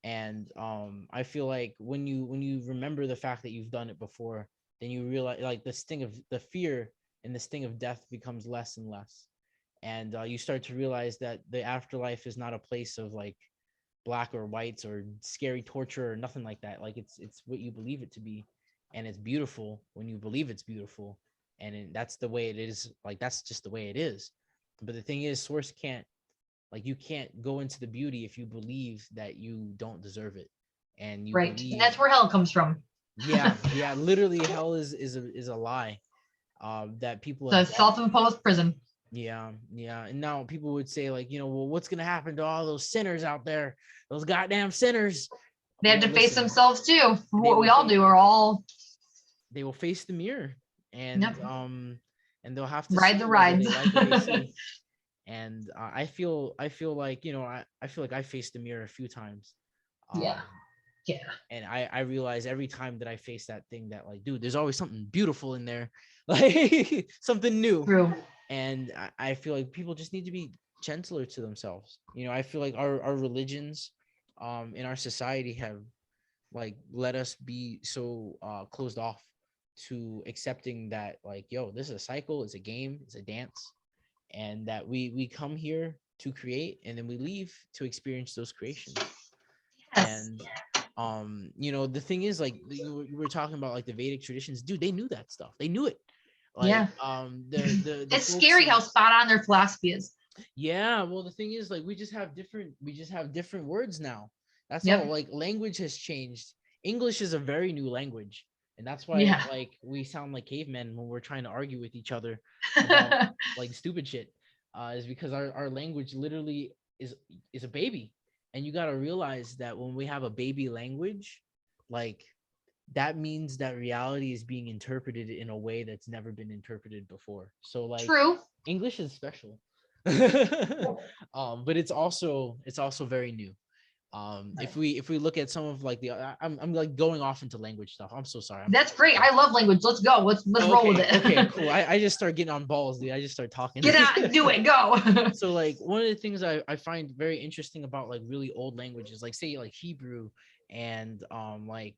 And I feel like when you remember the fact that you've done it before, then you realize, like, the sting of the fear and the sting of death becomes less and less. And you start to realize that the afterlife is not a place of like black or whites or scary torture or nothing like that. Like, it's what you believe it to be, and it's beautiful when you believe it's beautiful, and that's the way it is. Like, that's just the way it is. But the thing is, source can't, like, you can't go into the beauty if you believe that you don't deserve it, and you Right. And believe, that's where hell comes from. yeah, yeah, literally hell is a lie that people have The bought. self-imposed prison. Yeah, yeah. And now people would say, like, well, what's gonna happen to all those sinners out there, those goddamn sinners? They have to face listen, themselves too. they What will we all face do are all, they will face the mirror, yep, and they'll have to ride see the whether they rides. like what they see. And I feel like, I feel like I faced the mirror a few times. Yeah. um Yeah. and I realize every time that I face that thing that, like, dude, there's always something beautiful in there, like something new. True. And I feel like people just need to be gentler to themselves. I feel like our religions in our society have, like, let us be so closed off to accepting that, like, yo, this is a cycle, it's a game, it's a dance, and that we come here to create, and then we leave to experience those creations. Yes. And the thing is, like, you were talking about, like, the Vedic traditions, dude, they knew that stuff, they knew it. Like, Yeah. the It's folks scary how spot on their philosophy is. yeah, well, the thing is, like, we just have different words now. That's all. Yep. Like, language has changed. English is a very new language, and that's why, Yeah. like, we sound like cavemen when we're trying to argue with each other about, like, stupid shit. Is because our language literally is a baby, and you got to realize that when we have a baby language, like, that means that reality is being interpreted in a way that's never been interpreted before. So, like, True. English is special. But it's also very new. If we look at some of, like, I'm like going off into language stuff. I'm so sorry. That's great. I love language. Let's go. Let's Oh, roll with okay, it. cool. I just start getting on balls, dude. I just start talking. Get out, do it, go. So, like, one of the things I find very interesting about, like, really old languages, like, say, like, Hebrew, and like,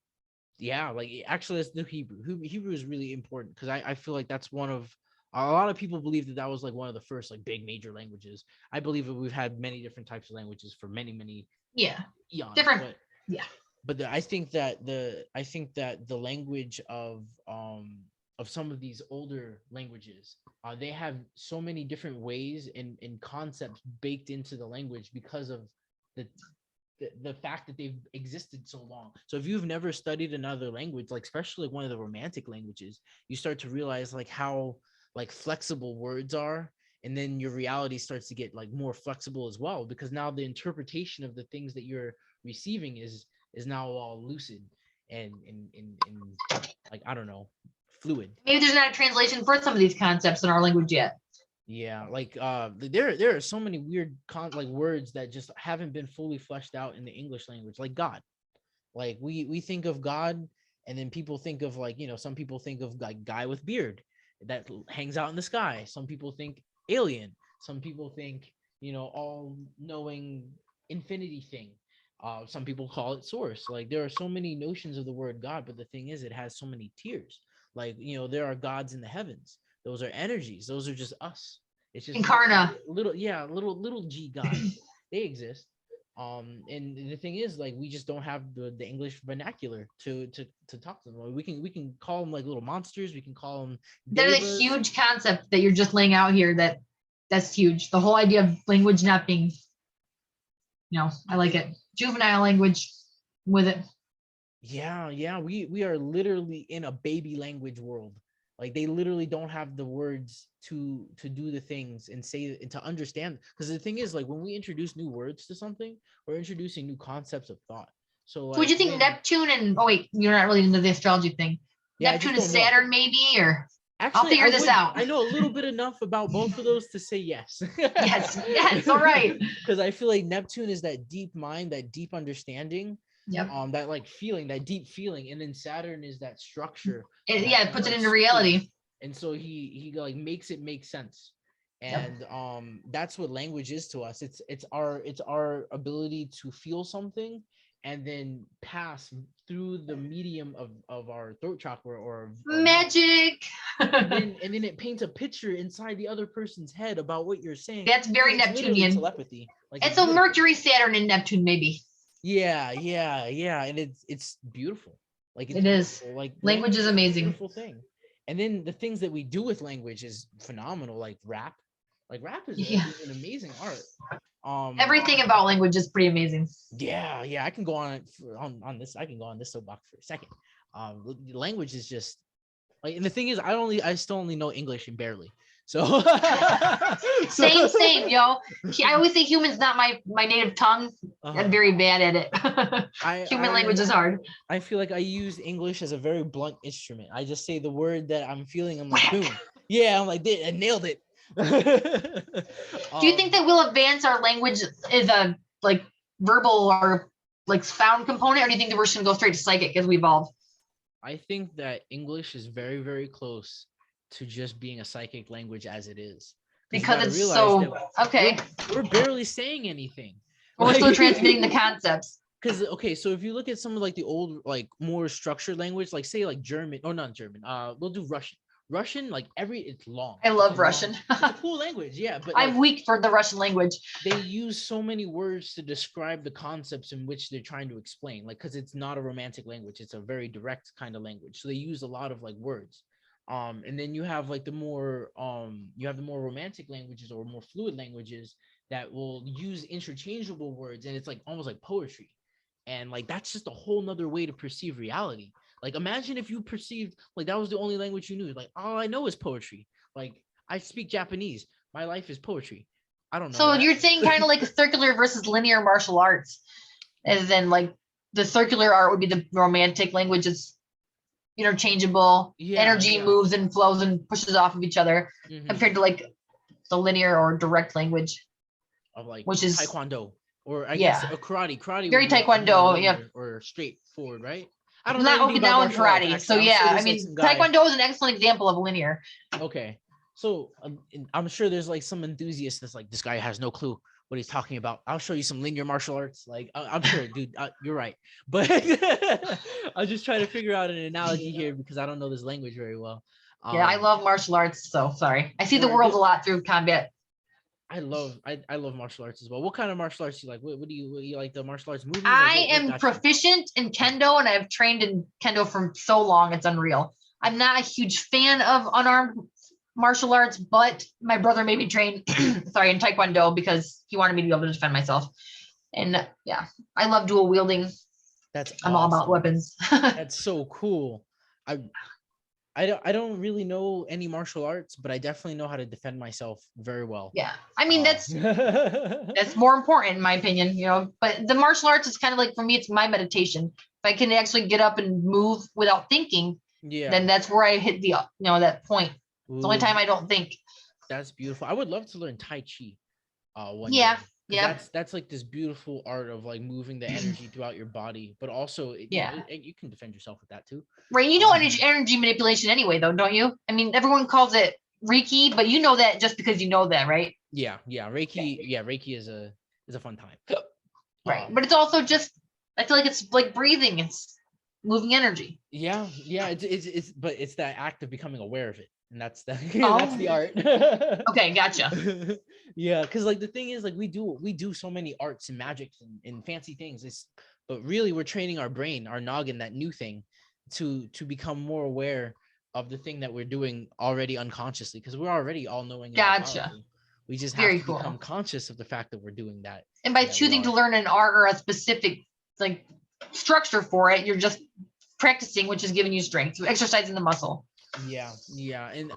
yeah, like, actually, let's do Hebrew. Hebrew is really important because I feel like that's one of, a lot of people believe that was, like, one of the first, like, big major languages. I believe that we've had many different types of languages for many, many Yeah. eons, Different. but Yeah. I think that the language of some of these older languages, they have so many different ways and concepts baked into the language because of the the fact that they've existed so long. So if you've never studied another language, like, especially like one of the romantic languages, you start to realize, like, how, like, flexible words are, and then your reality starts to get, like, more flexible as well, because now the interpretation of the things that you're receiving is now all lucid and like, I don't know, fluid. Maybe there's not a translation for some of these concepts in our language yet. Yeah, like, there are so many weird like, words that just haven't been fully fleshed out in the English language, like God. Like, we think of God, and then people think of, like, some people think of, like, guy with beard that hangs out in the sky. Some people think alien. Some people think, all knowing infinity thing. Some people call it source. Like, there are so many notions of the word God, but the thing is, it has so many tiers. Like, there are gods in the heavens. Those are energies. Those are just us. It's just Incarna. yeah, little g gods. They exist. And the thing is, like, we just don't have the English vernacular to talk to them. We can call them, like, little monsters. We can call them There's a devas. huge concept that you're just laying out here that's huge. The whole idea of language not being, I like it. Juvenile language with it. Yeah, we are literally in a baby language world. Like, they literally don't have the words to do the things and say and to understand. Because the thing is, like, when we introduce new words to something, we're introducing new concepts of thought. So, So would like, you think Neptune and oh wait, you're not really into the astrology thing. yeah, I Neptune just is don't know. Saturn maybe, or I'll Actually, figure this out. I know a little bit enough about both of those to say yes. Yes, yes, all right. Because I feel like Neptune is that deep mind, that deep understanding, Yep. that, like, feeling, that deep feeling, and then Saturn is that structure, Yeah, it puts it into reality. and so he like makes it make sense. Yep. And that's what language is to us. It's our ability to feel something and then pass through the medium of our throat chakra or mouth. Magic. And then it paints a picture inside the other person's head about what you're saying. That's very It's literally Neptunian. telepathy. Like, And it's so beautiful. Mercury, Saturn, and Neptune maybe. Yeah, and it's beautiful. Like, it's It is. beautiful. Like, Language is a amazing. beautiful thing. And then the things that we do with language is phenomenal. Like rap. Like, rap Yeah. is an amazing art. Everything about language is pretty amazing. Yeah, I can go on on this. I can go on this soapbox for a second. Language is just like, and the thing is, I still only know English and barely. So, Same, yo. I always say human's not my native tongue. I'm uh, very bad at it. I Human I language is hard. I feel like I use English as a very blunt instrument. I just say the word that I'm feeling. I'm like, Whack. boom. Yeah, I'm like, I nailed it. Do you think that we'll advance our language as a like verbal or like sound component, or do you think that we're just gonna go straight to psychic as we evolve? I think that English is very, very close to just being a psychic language as it is. Because you got Because to it's realize that so okay. we're barely saying anything. We're still transmitting the concepts. Because okay, so if you look at some of like the old, like more structured language, like say like German, or not German, we'll do Russian. Russian, like it's long. I It's a love Russian. it's a cool language, yeah. But like I'm weak for the Russian language. they use so many words to describe the concepts in which they're trying to explain, like because it's not a romantic language, it's a very direct kind of language. So they use a lot of like words. And then you have like the more romantic languages or more fluid languages that will use interchangeable words, and it's like almost like poetry. And like that's just a whole nother way to perceive reality. Like imagine if you perceived like that was the only language you knew. Like all I know is poetry. Like I speak Japanese. My life is poetry. I don't know So that. you're saying kind of like a circular versus linear martial arts, as in like the circular art would be the romantic language. It's interchangeable, Yeah, energy yeah. moves and flows and pushes off of each other, Mm-hmm. compared to like the linear or direct language, Of like which is taekwondo, or I guess yeah, a karate. Karate would very be a more taekwondo. Yeah, linear or straightforward, right? I don't I'm know not anything about Okinawan martial arts. karate, so Actually, I'm yeah, sure I there's like mean some guy. taekwondo is an excellent example of linear. Okay, so I'm sure there's like some enthusiast that's like, this guy has no clue what he's talking about. I'll show you some linear martial arts. Like I'm sure, dude, you're right. But I'm just trying to figure out an analogy here because I don't know this language very well. Yeah, I Um, love martial arts, so sorry. I see the word. world a lot through combat. I love martial arts as well. What kind of martial arts do you like? What do you like, the martial arts movies? Like I what am got you? proficient in kendo, and I've trained in kendo for so long, it's unreal. I'm not a huge fan of unarmed martial arts, but my brother made me train, sorry, in taekwondo because he wanted me to be able to defend myself. And yeah, I love dual wielding. That's I'm all about awesome. weapons. That's so cool. I I don't really know any martial arts, but I definitely know how to defend myself very well. Yeah, I mean that's Yeah, that's more important in my opinion, But the martial arts is kind of like for me, it's my meditation. If I can actually get up and move without thinking, then that's where I hit that point. It's the only time ooh, I don't think. that's beautiful. I would love to learn Tai Chi one Yeah, day, because yeah, that's like this beautiful art of like moving the energy throughout your body, but also yeah. you can defend yourself with that too. Right. You know Um, energy manipulation anyway, though, don't you? I mean, everyone calls it Reiki, but you know that just because you know that, right? yeah, Reiki, yeah, Reiki is a fun time. Right. Um, But it's also just, I feel like it's like breathing, it's moving energy. yeah, but it's that act of becoming aware of it, and that's the that's Oh, the art. okay. Gotcha. Yeah, because like the thing is, like we do so many arts and magics and fancy things. But really we're training our brain, our noggin, that new thing, to become more aware of the thing that we're doing already unconsciously, because we're already all knowing and all Gotcha. powerful. We just have Very to become cool. conscious of the fact that we're doing that, And by and that we choosing to are. learn an art or a specific like structure for it, you're just practicing, which is giving you strength, exercising the muscle. Yeah, and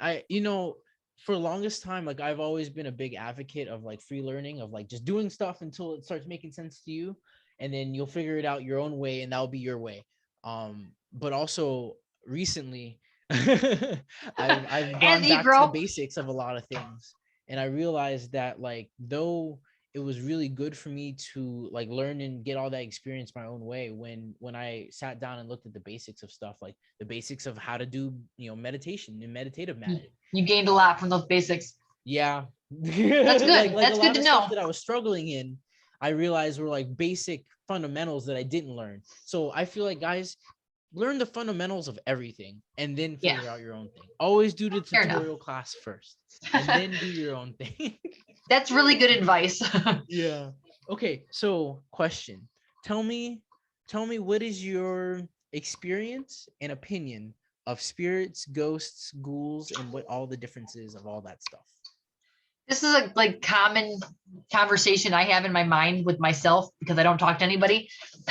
for the longest time, like I've always been a big advocate of like free learning, of like just doing stuff until it starts making sense to you, and then you'll figure it out your own way, and that'll be your way. But also recently, I've As gone you back to the grow, basics of a lot of things, and I realized that like though it was really good for me to like learn and get all that experience my own way, when I sat down and looked at the basics of stuff, like the basics of how to do meditation and meditative magic. you gained a lot from those basics. Yeah. That's like good. like a That's good lot to of stuff know. that I was struggling in, I realized were like basic fundamentals that I didn't learn. So I feel like, guys, learn the fundamentals of everything and then Yeah, figure out your own thing. Always do the fair enough. tutorial class first and then do your own thing. That's really good advice. Yeah. Okay, so question. Tell me what is your experience and opinion of spirits, ghosts, ghouls, and what all the differences of all that stuff. This is a like common conversation I have in my mind with myself because I don't talk to anybody.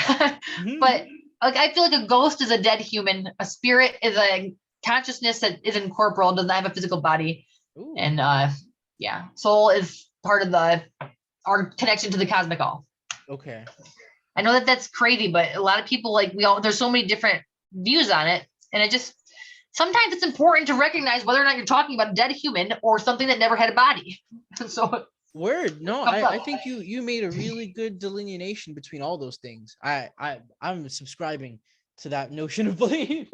But like I feel like a ghost is a dead human. A spirit is a consciousness that is incorporeal, does not have a physical body. Ooh. And yeah, soul is part of our connection to the cosmic all. Okay. I know that that's crazy, but a lot of people like there's so many different views on it, and it just sometimes it's important to recognize whether or not you're talking about a dead human or something that never had a body. So Word. No, comes up. I think you made a really good delineation between all those things. I'm subscribing to that notion of belief.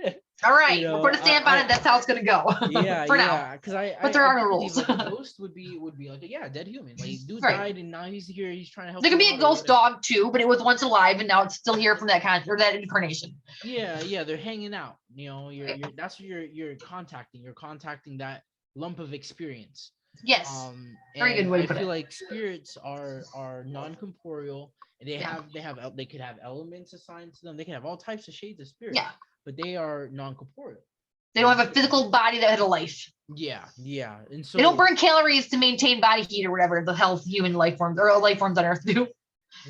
All You right, we'll know, put a stamp on it. That's how it's gonna go yeah, for now. yeah, because But there I are no do believe rules. like a ghost would be like a dead human. Like dude Right. died and now he's here, he's trying to help There you could be a out or ghost whatever. dog too, but it was once alive and now it's still here from that or that incarnation. Yeah, yeah, they're hanging out. You know, Right. you're that's what you're contacting. You're contacting that lump of experience. Yes. Very good And way to I put feel it. like spirits are non-corporeal, and Yeah. they could have elements assigned to them. They can have all types of shades of spirit, Yeah. but they are non-corporeal. They don't have a physical body that had a life. Yeah, yeah, and They don't so burn calories to maintain body heat or whatever the health human life forms or life forms on Earth do.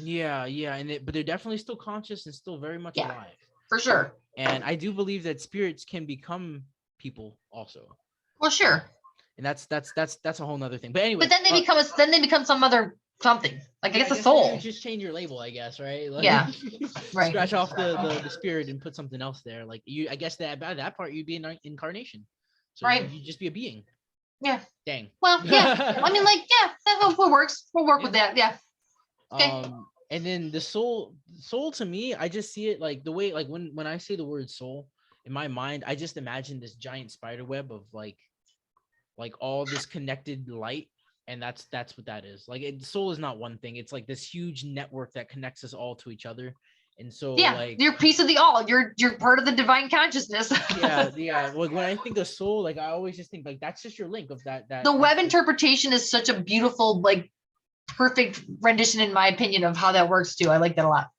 yeah, yeah, but they're definitely still conscious and still very much Yeah, alive. for sure. And I do believe that spirits can become people also. Well, sure. And that's a whole nother thing. But anyway, But then they become some other something. Like I yeah, guess I a guess maybe you soul. just change your label, I guess, right? Like Yeah. Right. scratch off the spirit and put something else there. Like I guess that by that part you'd be an incarnation. So Right. you'd just be a being. Yeah. Dang. Well, yeah. I mean, like, yeah, that works. We'll work with that. Yeah. Okay. And then the soul to me, I just see it like the way like when I say the word soul in my mind, I just imagine this giant spider web of like all this connected light, and that's what that is. Like soul is not one thing, it's like this huge network that connects us all to each other. And so Yeah, like you're a piece of the all. You're part of the divine consciousness. yeah, like when I think of soul, like I always just think like that's just your link of The web that's interpretation is such a beautiful, like, perfect rendition, in my opinion, of how that works too. I like that a lot.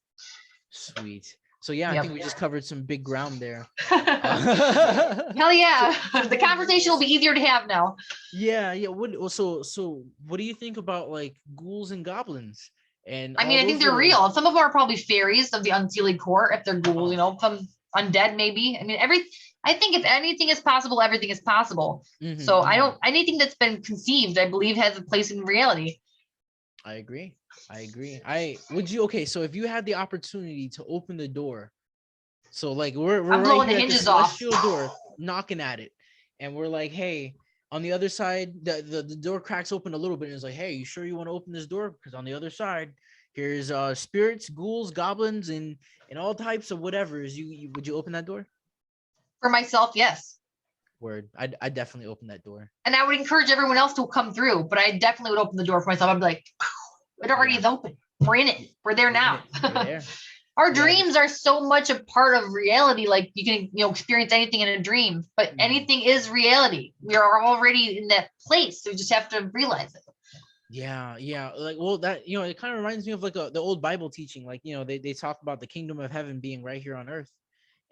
sweet. So yeah, I Yep. think we just covered some big ground there. Hell yeah. So The conversation will be easier to have now. yeah, yeah. So what do you think about like ghouls and goblins and I all mean, I think those they're little? real. Some of them are probably fairies of the unseelie court if they're ghouls, Oh. some undead maybe. I mean, I think if anything is possible, everything is possible. So I don't anything that's been conceived, I believe, has a place in reality. I agree. I agree. Okay, so if you had the opportunity to open the door, so like we're I'm right blowing here the at the hinges off. celestial door, knocking at it, and we're like, hey, on the other side, the door cracks open a little bit, and it's like, hey, you sure you want to open this door? Because on the other side, here's spirits, ghouls, goblins, and all types of whatever's. You would you open that door? For myself, yes. Word. I definitely open that door. And I would encourage everyone else to come through, but I definitely would open the door for myself. I'd be like, it already is open. We're in it. We're there now. We're there. Our Yeah. dreams are so much a part of reality. Like you can, experience anything in a dream, but anything is reality. We are already in that place. So we just have to realize it. Yeah, yeah. Like, well, that it kind of reminds me of like the old Bible teaching. Like, they talk about the kingdom of heaven being right here on earth,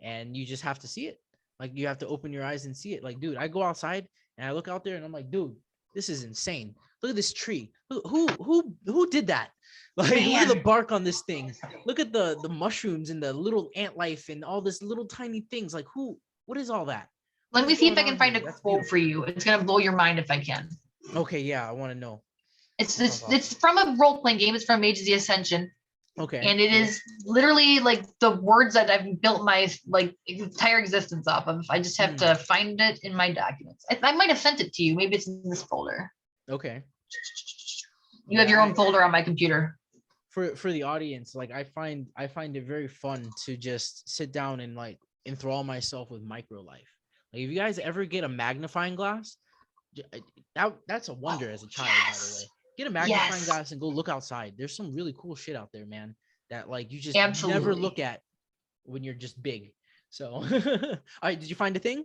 and you just have to see it. Like, you have to open your eyes and see it. Like, dude, I go outside and I look out there and I'm like, dude, this is insane. Look at this tree. Who did that? Like, look at the bark on this thing. Look at the mushrooms and the little ant life and all this little tiny things. Like, what is all that? Let me see if I can find a That's quote for you. It's gonna blow your mind if I can. Okay, yeah, I want to know. It's from a role playing game. It's from Age of the Ascension. Okay. And it is literally like the words that I've built my entire existence off of. I just have to find it in my documents. I might have sent it to you. Maybe it's in this folder. Okay. You have your own folder on my computer. For the audience, like I find it very fun to just sit down and like enthrall myself with micro life. Like if you guys ever get a magnifying glass, that's a wonder as a child, by the way. Get a magnifying glass and go look outside. There's some really cool shit out there, man, that like you just never look at when you're just big. So all right, did you find a thing?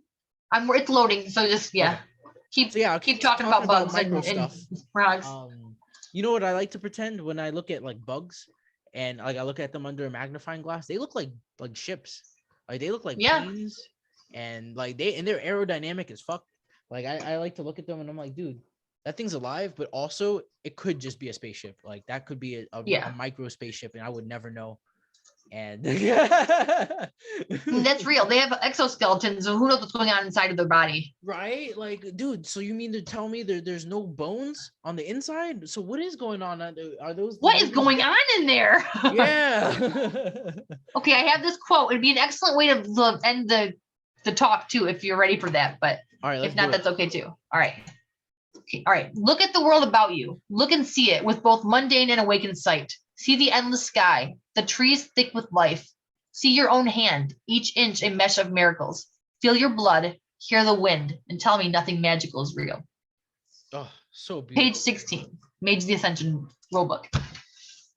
It's loading, so just okay. keep talking about bugs micro stuff. Frogs. You know what I like to pretend when I look at like bugs and like I look at them under a magnifying glass, they look like ships. Like they look like planes, and like they're aerodynamic as fuck. Like I like to look at them and I'm like, dude, that thing's alive, but also it could just be a spaceship. Like that could be a micro spaceship and I would never know. And That's real. They have exoskeletons, so who knows what's going on inside of their body? right? Like, dude, so you mean to tell me there's no bones on the inside? So what is going on? Are those the What is living? going on in there? Yeah. Okay, I have this quote. It'd be an excellent way to end the talk too, if you're ready for that. But All right, let's if not, do it. that's okay too. All right. Okay, all right. Look at the world about you. Look and see it with both mundane and awakened sight. See the endless sky, the trees thick with life. See your own hand, each inch a mesh of miracles. Feel your blood, hear the wind, and tell me nothing magical is real. Oh, so Page beautiful. 16, Mage the Ascension rulebook.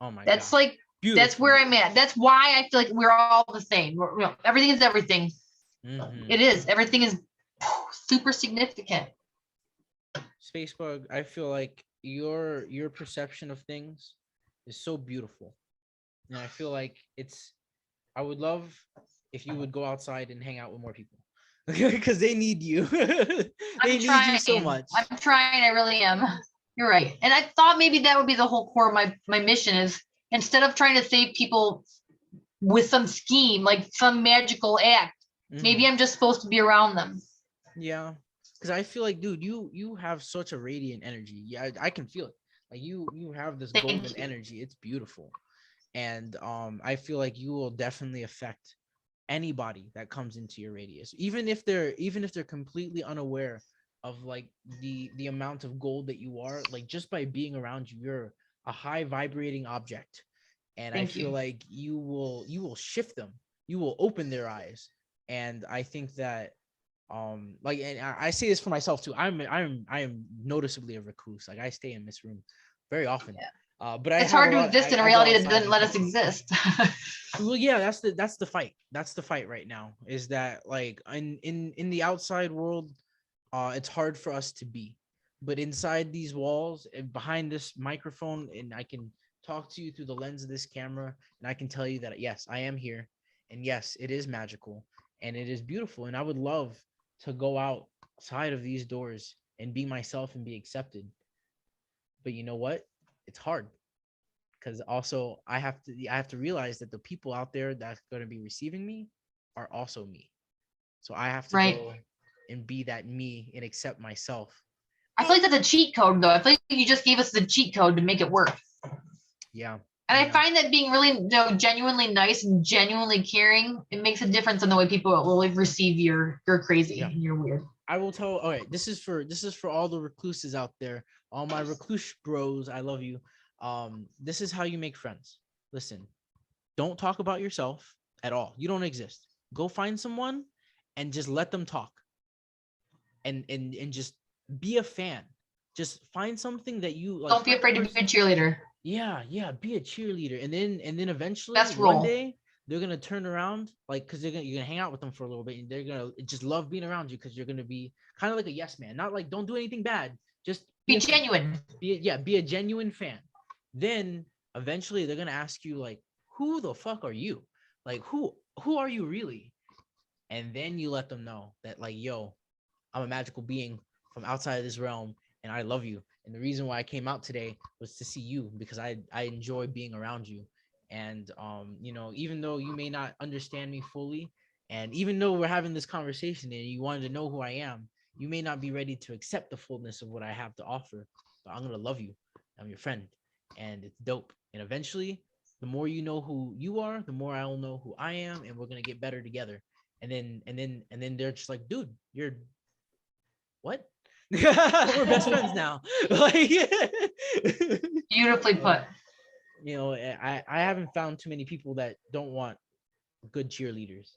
Oh my That's god. like, that's Beautiful. where I'm at. That's why I feel like we're all the same. Everything is everything. Mm-hmm. It is. Everything is super significant. Spacebug, I feel like your perception of things is so beautiful. And I feel like I would love if you would go outside and hang out with more people. Because they need you. They I'm need you trying. so much. I'm trying. I really am. You're right. And I thought maybe that would be the whole core of my mission is instead of trying to save people with some scheme, like some magical act, maybe Mhm. I'm just supposed to be around them. Yeah. Because I feel like, dude, you have such a radiant energy. Yeah, I can feel it. Like you have this golden Thank you. energy. It's beautiful. And I feel like you will definitely affect anybody that comes into your radius, even if they're completely unaware of like the amount of gold that you are. Like, just by being around you, you're a high vibrating object, and I Thank feel you. like you will shift them, you will open their eyes. And I think that like, and I say this for myself too. I am noticeably a recluse. Like, I stay in this room very often. Yeah. But I It's have a hard to lot. exist in a I go reality that outside doesn't and let talk us to people. exist. Well, yeah, that's the fight. That's the fight right now. Is that, like, in the outside world, it's hard for us to be, but inside these walls and behind this microphone, and I can talk to you through the lens of this camera, and I can tell you that yes, I am here, and yes, it is magical, and it is beautiful, and I would love to go outside of these doors and be myself and be accepted. But you know what? It's hard, because also I have to realize that the people out there that's going to be receiving me are also me. So I have to Right. go and be that me and accept myself. I feel like that's a cheat code, though. I feel like you just gave us the cheat code to make it work. Yeah. And I Yeah. find that being really, genuinely nice and genuinely caring, it makes a difference in the way people will receive you're crazy Yeah. and you're weird. I will tell. All right, this is for all the recluses out there, all my recluse bros. I love you. This is how you make friends. Listen, don't talk about yourself at all. You don't exist. Go find someone and just let them talk, and just be a fan. Just find something that you like. Don't be Find a afraid to be a person. cheerleader. Yeah, yeah, be a cheerleader, and then eventually Best one role. day they're gonna turn around, like, because you're gonna hang out with them for a little bit, and they're gonna just love being around you because you're gonna be kind of like a yes man, not like don't do anything bad, just be Be a fan, genuine. be a genuine fan. Then eventually they're gonna ask you, like, who the fuck are you? Like, who are you really? And then you let them know that, like, yo, I'm a magical being from outside of this realm, and I love you. And the reason why I came out today was to see you because I enjoy being around you. And even though you may not understand me fully, and even though we're having this conversation and you wanted to know who I am, you may not be ready to accept the fullness of what I have to offer. But I'm gonna love you. I'm your friend, and it's dope. And eventually, the more you know who you are, the more I will know who I am, and we're gonna get better together. And then they're just like, dude, you're what? We're best friends now. Like, Beautifully put. I haven't found too many people that don't want good cheerleaders,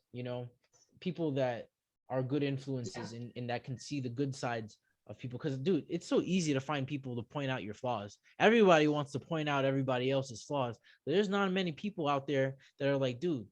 people that are good influences and that can see the good sides of people. Because, dude, it's so easy to find people to point out your flaws. Everybody wants to point out everybody else's flaws. There's not many people out there that are like, dude,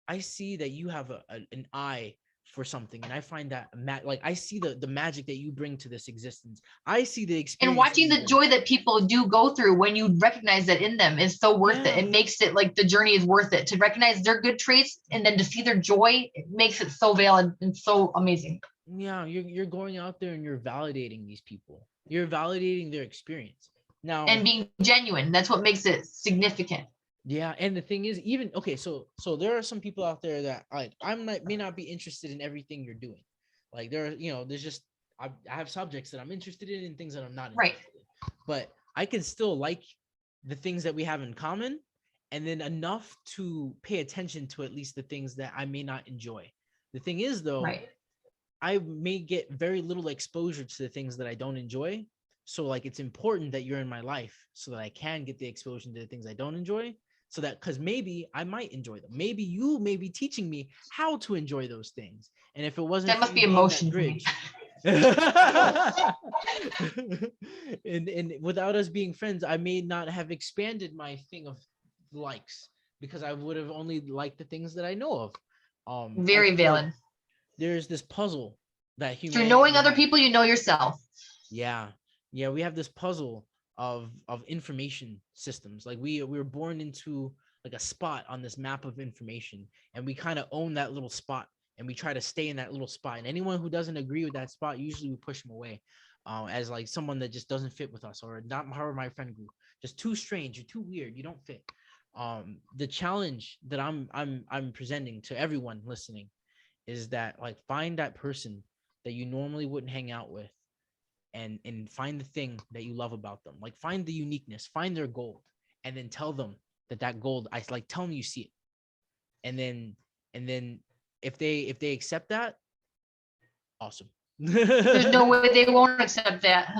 I see that you have an eye for something, and I find that like, I see the magic that you bring to this existence. I see the And experience that watching you the bring. joy that people do go through when you recognize that in them is so worth it. Yeah, It makes it like the journey is worth it to recognize their good traits and then to see their joy. It makes it so valid and so amazing. yeah, you're going out there and you're validating these people. You're validating their experience. And Now, being genuine, that's what makes it significant. Yeah, and the thing is, even okay, so there are some people out there that like may not be interested in everything you're doing. Like there are, there's just I have subjects that I'm interested in and things that I'm not Right. interested in. But I can still like the things that we have in common, and then enough to pay attention to at least the things that I may not enjoy. The thing is though, Right. I may get very little exposure to the things that I don't enjoy. So like it's important that you're in my life so that I can get the exposure to the things I don't enjoy. So that because maybe I might enjoy them. Maybe you may be teaching me how to enjoy those things. And if it wasn't That for must you be being that emotion for me. bridge, and without us being friends, I may not have expanded my thing of likes because I would have only liked the things that I know of. I Very feel like valid. there's this puzzle that Through knowing humanity other has. people, you know yourself. Yeah. Yeah, we have this puzzle of information systems. Like we were born into like a spot on this map of information, and we kind of own that little spot, and we try to stay in that little spot. And anyone who doesn't agree with that spot, usually we push them away, as like someone that just doesn't fit with us, or not part of my friend group. Just too strange, you're too weird, you don't fit. The challenge that I'm presenting to everyone listening is that like find that person that you normally wouldn't hang out with, and find the thing that you love about them. Like find the uniqueness, find their gold, and then tell them that gold, I like tell them you see it. And then if they accept that, awesome. There's no And way they won't accept that.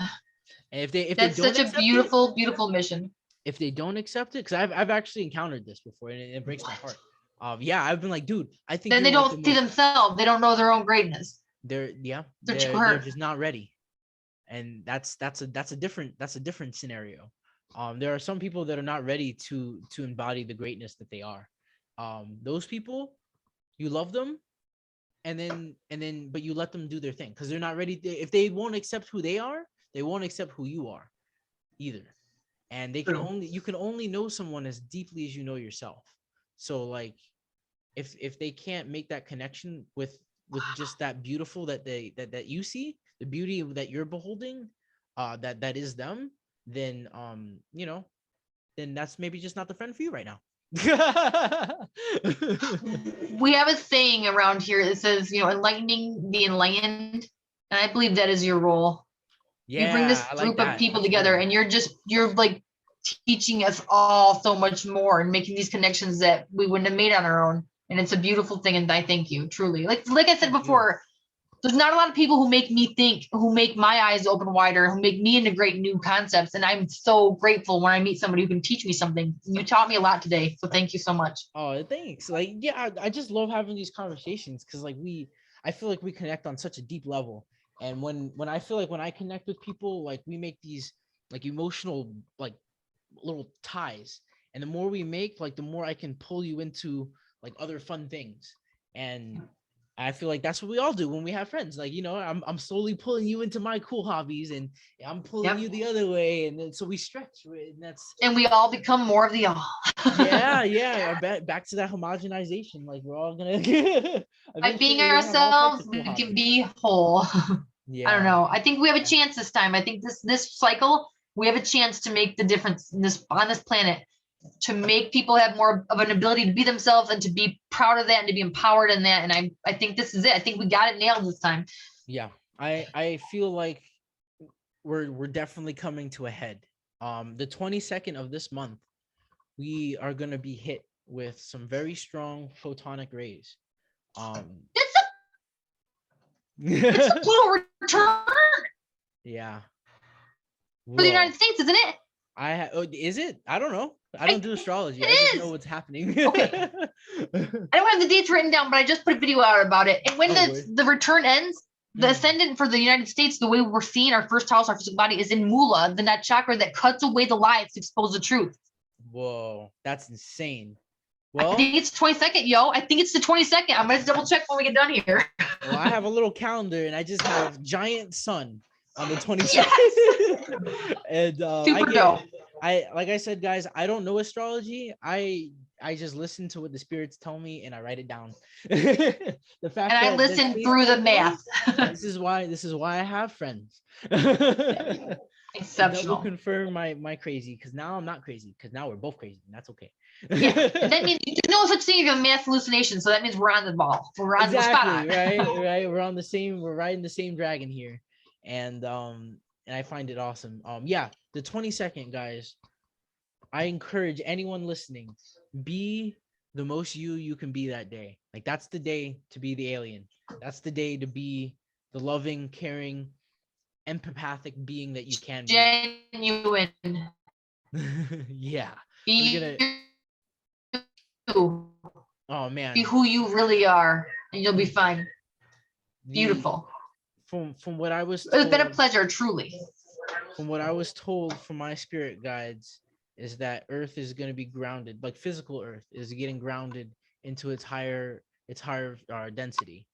if they That's don't such a accept it, beautiful, beautiful mission. if they don't accept it, because I've actually encountered this before, and it breaks my heart. Yeah, I've been like, dude, I think Then you're they like the don't see most. themselves. They don't know their own greatness. They're yeah, They're too they're hurt. just not ready, and that's a different scenario. There are some people that are not ready to embody the greatness that they are. Those people, you love them, and then but you let them do their thing because they're not ready. If they won't accept who they are, they won't accept who you are either. And True. you can only know someone as deeply as you know yourself. So like if they can't make that connection with just that beautiful that you see, the beauty that you're beholding, that is them, then then that's maybe just not the friend for you right now. We have a saying around here that says, enlightening the enlightened. And I believe that is your role. You bring Yeah, this I like group of that. people together Absolutely. and you're like teaching us all so much more and making these connections that we wouldn't have made on our own. And it's a beautiful thing. And I thank you truly. Like I said Thank you. before, there's not a lot of people who make me think, who make my eyes open wider, who make me integrate new concepts. And I'm so grateful when I meet somebody who can teach me something. You taught me a lot today. So thank you so much. Oh, thanks. Like, yeah, I just love having these conversations because like I feel like we connect on such a deep level. And when I feel like when I connect with people, like we make these like emotional like little ties. And the more we make, like the more I can pull you into like other fun things. And I feel like that's what we all do when we have friends. Like, I'm slowly pulling you into my cool hobbies, and I'm pulling Yep. you the other way. And then so we stretch. And that's And we all become more of the all. yeah, yeah. Back to that homogenization. Like we're all gonna By eventually being we're gonna have all types ourselves, of cool we can hobbies. be whole. I don't Yeah. know. I think we have a chance this time. I think this cycle, we have a chance to make the difference in this on this planet, to make people have more of an ability to be themselves and to be proud of that and to be empowered in that. And I think this is it. I think we got it nailed this time. Yeah. I feel like we're definitely coming to a head. The 22nd of this month, we are gonna be hit with some very strong photonic rays. Um It's a it's a Pluto return yeah. for the Whoa. United States, isn't it? Is it? I don't know. I don't I, do astrology. I just it know is. what's happening. Okay. I don't have the dates written down, but I just put a video out about it. And when Oh, word. the return ends, the Mhm. ascendant for the United States, the way we're seeing our first house, our physical body, is in Mula, the that chakra that cuts away the lies to expose the truth. Whoa, that's insane. I Well, think it's 22nd, yo. I think it's the 22nd. I'm gonna double check when we get done here. well, I have a little calendar and I just have giant sun on the 22nd. Yes. And Super dope. I like I said, guys, I don't know astrology. I I just listen to what the spirits tell me and I write it down. The And fact I that listened they through the still math. go, this is why I have friends. That will Exceptional. confirm my crazy, because now I'm not crazy, because now we're both crazy and that's okay. Yeah. And that means there's no such thing as a math hallucination. So that means we're on the ball. We're spot Exactly, on. right. We're riding the same dragon here. And I find it awesome. Yeah, the 22nd, guys, I encourage anyone listening, be the most you can be that day. Like, that's the day to be the alien. That's the day to be the loving, caring, empathic being that you can be. Genuine. Yeah. We're Be gonna you. Oh Be man. who you really are, and you'll be fine. The Beautiful. from what I was It's been a told, pleasure, truly. from my spirit guides, is that Earth is going to be grounded, like physical Earth is getting grounded into its higher density.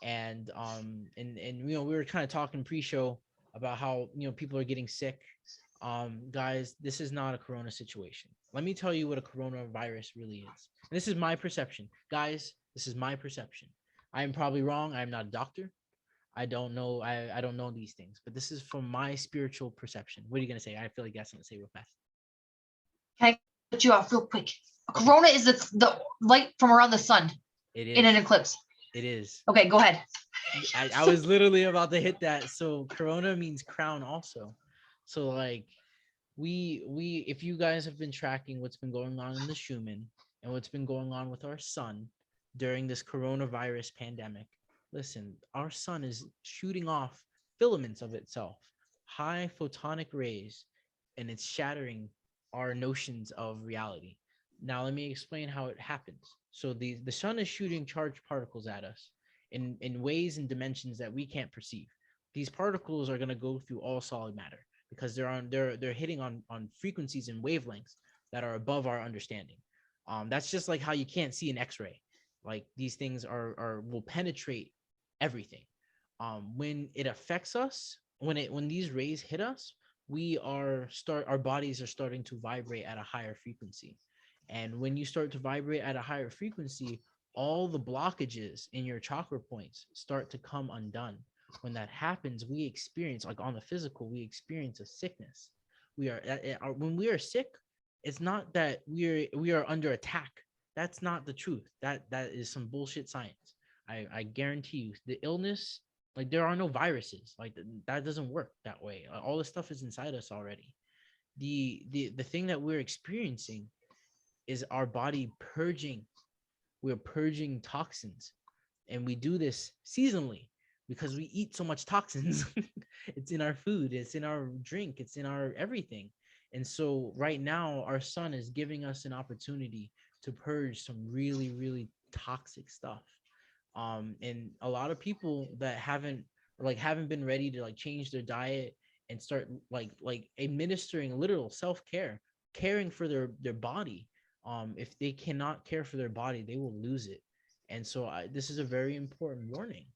And we were kind of talking pre-show about how people are getting sick. Guys, this is not a corona situation. Let me tell you what a coronavirus really is. And this is my perception. Guys, this is my perception. I am probably wrong. I am not a doctor. I don't know. I don't know these things, but this is from my spiritual perception. What are you gonna say? I feel like that's something to say real fast. Can I cut you off real quick? Corona is the light from around the sun It in an is. eclipse. It is. Okay, go ahead. I was literally about to hit that. So Corona means crown also. So like we if you guys have been tracking what's been going on in the Schumann and what's been going on with our sun during this coronavirus pandemic, listen, our sun is shooting off filaments of itself, high photonic rays, and it's shattering our notions of reality. Now let me explain how it happens. So the sun is shooting charged particles at us in ways and dimensions that we can't perceive. These particles are going to go through all solid matter because they're hitting on frequencies and wavelengths that are above our understanding. That's just like how you can't see an X-ray. Like, these things are will penetrate everything. When it affects us, when these rays hit us, our bodies are starting to vibrate at a higher frequency. And when you start to vibrate at a higher frequency, all the blockages in your chakra points start to come undone. When that happens, we experience, like on the physical, we experience a sickness. When we are sick, it's not that we are under attack. That's not the truth. That is some bullshit science. I guarantee you, the illness, like, there are no viruses. Like, that doesn't work that way. All this stuff is inside us already. The thing that we're experiencing is our body purging. We're purging toxins, and we do this seasonally because we eat so much toxins. It's in our food, it's in our drink, it's in our everything. And so right now our sun is giving us an opportunity to purge some really, really toxic stuff. And a lot of people that haven't been ready to like change their diet and start like administering literal self-care, caring for their body. If they cannot care for their body, they will lose it. And so this is a very important warning.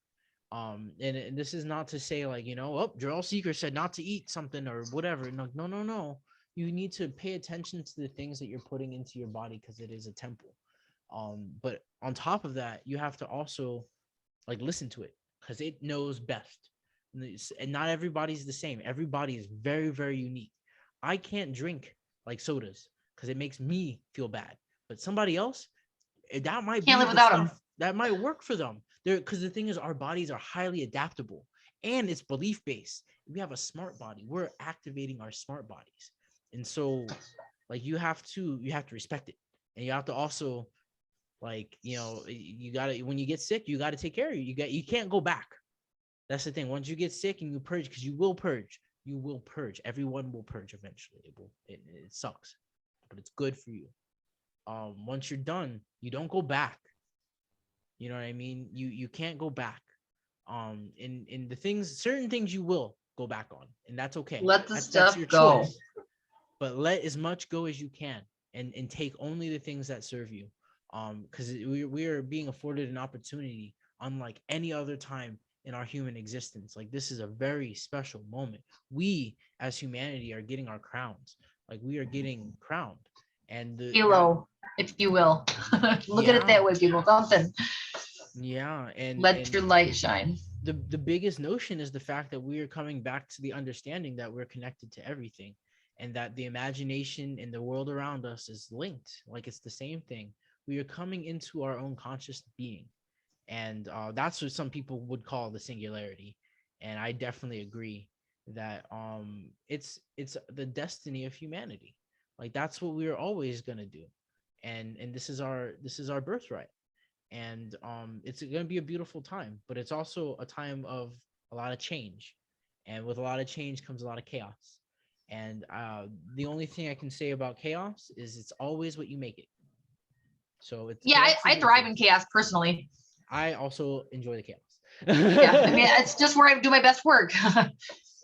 And this is not to say, like, oh, Joel Seeker said not to eat something or whatever. No, no, no, no. You need to pay attention to the things that you're putting into your body, because it is a temple. But on top of that, you have to also like listen to it, because it knows best. And not everybody's the same. Everybody is very, very unique. I can't drink like sodas because it makes me feel bad. But somebody else, that might Can't be live the without them. stuff that might work for them. There, because the thing is, our bodies are highly adaptable and it's belief based. We have a smart body. We're activating our smart bodies, and so like you have to respect it, and you have to also, like, you gotta, when you get sick, you gotta take care of you can't go back. That's the thing. Once you get sick and you purge, because you will purge. Everyone will purge eventually. It sucks, but it's good for you. Once you're done, you don't go back. You know what I mean? You can't go back. In the things, certain things you will go back on, and that's okay. Let the That's stuff your go. choice. But let as much go as you can, and take only the things that serve you. Because we are being afforded an opportunity unlike any other time in our human existence. Like, this is a very special moment. We as humanity are getting our crowns. Like, we are getting crowned. And Halo, if you will. Look at it yeah, that way, people. Something. yeah, Let and your light shine. the biggest notion is the fact that we are coming back to the understanding that we're connected to everything, and that the imagination and the world around us is linked, like it's the same thing. We are coming into our own conscious being, and that's what some people would call the singularity. And I definitely agree that it's the destiny of humanity. Like that's what we're always going to do. And this is our birthright. And it's going to be a beautiful time, but it's also a time of a lot of change, and with a lot of change comes a lot of chaos. And the only thing I can say about chaos is it's always what you make it. So it's Yeah, chaos is I what it thrive in is. chaos personally. I also enjoy the Yeah, I mean, chaos. it's just where I do my best work.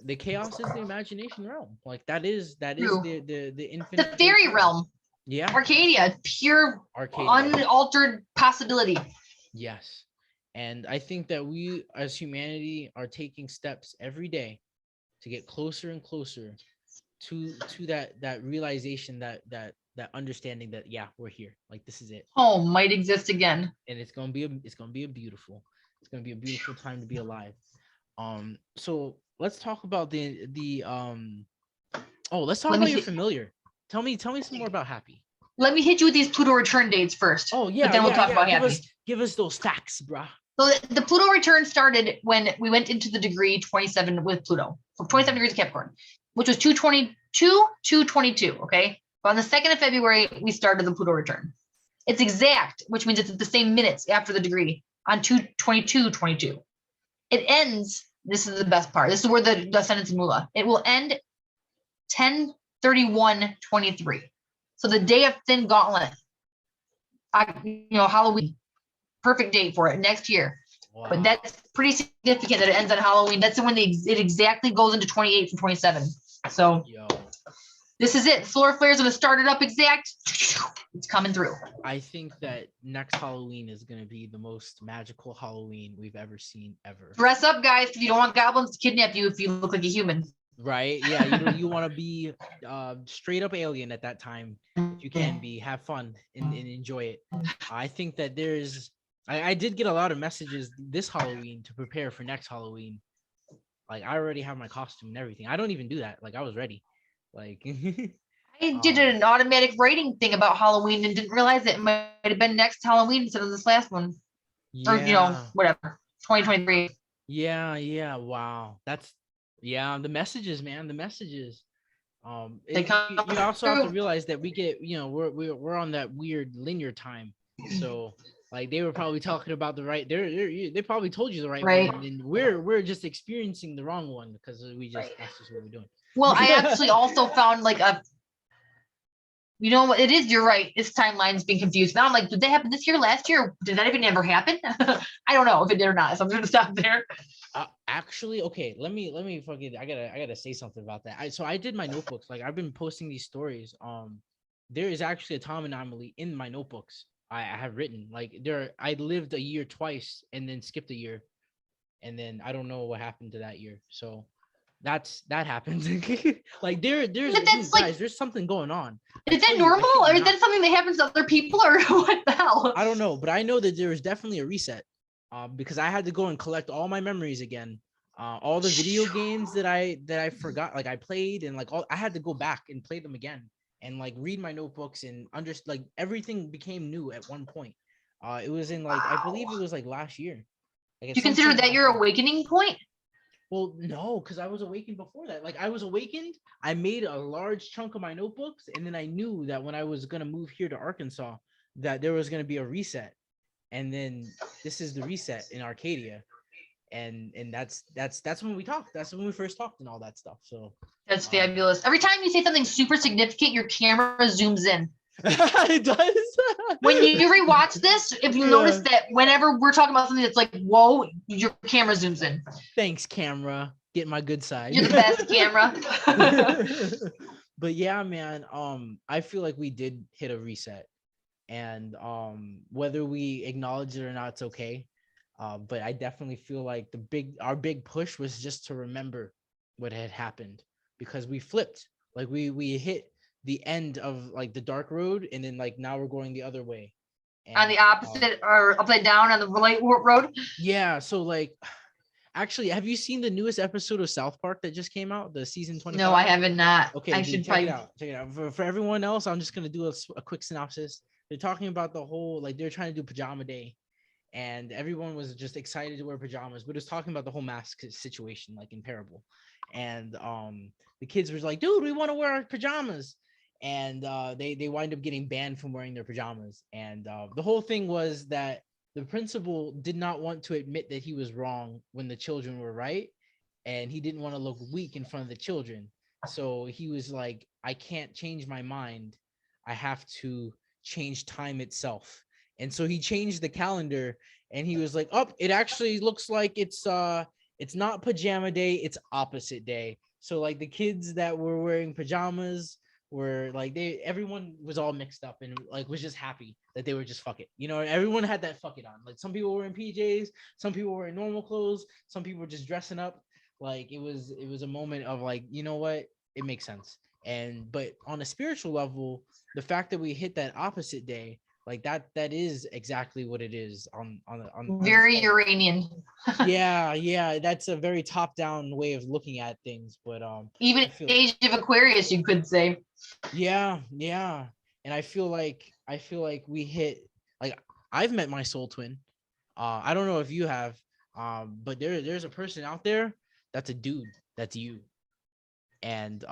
The chaos is the imagination realm. Like that is True. the The infinite fairy creativity. realm, Yeah, Arcadia, pure, Arcadia. unaltered possibility. Yes. And I think that we as humanity are taking steps every day to get closer and closer to that realization, that understanding that yeah, we're here. Like this is it. Home might exist again. And it's gonna be a beautiful, it's gonna be a beautiful time to be alive. So let's talk about the oh, let's talk Let me about your hit. familiar. Tell me some more about Happy. Let me hit you with these Pluto return dates first, Oh but yeah, then we'll yeah, talk yeah. about Give us Happy. give us those facts, bruh. So the Pluto return started when we went into the degree 27 with Pluto, from 27 Mhm. degrees of Capricorn, which was 222, 222. Okay. But on the 2nd of February, we started the Pluto return. It's exact, which means it's at the same minutes after the degree on 222, 22. It ends. This is the best part. This is where the ascendance Mula. It will end 10/31/23. So the day of Thin Gauntlet, Halloween, perfect date for it next year. But Wow. that's pretty significant that it ends on Halloween. That's when it exactly goes into 28 from 27. So Yo, this is it. Solar flare is going to start it up exact. It's coming through. I think that next Halloween is gonna be the most magical Halloween we've ever seen ever. Dress up, guys, because you don't want goblins to kidnap you if you look like a human. Right? Yeah, you want to be straight up alien at that time. If you can be, have fun and enjoy it. I think that I did get a lot of messages this Halloween to prepare for next Halloween. Like I already have my costume and everything. I don't even do that. Like I was ready. Like I did um an automatic rating thing about Halloween and didn't realize it might have been next Halloween instead of this last one. Or, yeah. whatever. 2023. Yeah, yeah. Wow. That's yeah, the messages, man, the messages. They come You also have to through. realize that we get, we're on that weird linear time. So like they were probably talking about the right, they probably told you the right one, Right. and then we're just experiencing the wrong one because Right. that's just what we're doing. Well, I actually also found like you know what it is, you're right. It's timeline's being confused. Now I'm like, did that happen this year, last year? Did that even ever happen? I don't know if it did or not. So I'm gonna stop there. Actually, okay, let me fucking I gotta say something about that. So I did my notebooks. Like I've been posting these stories. There is actually a time anomaly in my notebooks. I have written like I lived a year twice and then skipped a year, and then I don't know what happened to that year. So that happens. Like there's But dude, that's like, guys, there's something going on. I is that tell you, I normal kid or you is not. that something that happens to other people or what the hell? I don't know, but I know that there is definitely a reset. Because I had to go and collect all my memories again. All the video games that I forgot, like I played, and like all I had to go back and play them again, and like read my notebooks and like everything became new at one point. It was in like I believe Wow. it was like last year, like at Do you some consider point that last your year. awakening point? Well, no, because I was awakened before that. Like I was awakened, I made a large chunk of my notebooks, and then I knew that when I was gonna move here to Arkansas, that there was gonna be a reset, and then this is the reset in Arcadia, and that's when we talked. That's when we first talked and all that stuff. So, That's um, fabulous. Every time you say something super significant, your camera zooms in. it When does. you rewatch this, if you notice Yeah. that whenever we're talking about something that's like, whoa, your camera zooms in. Thanks, camera. Get my good side. You're the best camera. But yeah, man. I feel like we did hit a reset, and whether we acknowledge it or not, it's okay. But I definitely feel like our big push was just to remember what had happened, because we flipped. Like we hit the end of like the dark road, and then like now we're going the other way. On And the opposite or upside down on the light road. yeah, so like actually, have you seen the newest episode of South Park that just came out, the season No, I 25? haven't not. Okay, I dude, should check it probably. out. Check it out. For everyone else, I'm just gonna do a quick synopsis. They're talking about the whole like they're trying to do pajama day, and everyone was just excited to wear pajamas, but it's talking about the whole mask situation, like in Parable. And the kids was like, dude, we want to wear our pajamas. And they wind up getting banned from wearing their pajamas. And the whole thing was that the principal did not want to admit that he was wrong when the children were right, and he didn't want to look weak in front of the children. So he was like, I can't change my mind. I have to change time itself. And so he changed the calendar, and he was like, "Oh, it actually looks like it's not pajama day, it's opposite day." So like the kids that were wearing pajamas were like everyone was all mixed up and like was just happy that they were just fuck it. You know, everyone had that fuck it on. Like some people were in PJs, some people were in normal clothes, some people were just dressing up. Like it was a moment of like, you know what? It makes sense. And but on a spiritual level, the fact that we hit that opposite day, like that is exactly what it is on its Very head. Uranian. Yeah, that's a very top down way of looking at things, but Even I feel age of Aquarius, you could say. yeah, and I feel like we hit, like, I've met my soul twin. I don't know if you have, but there's a person out there that's a dude that's you. And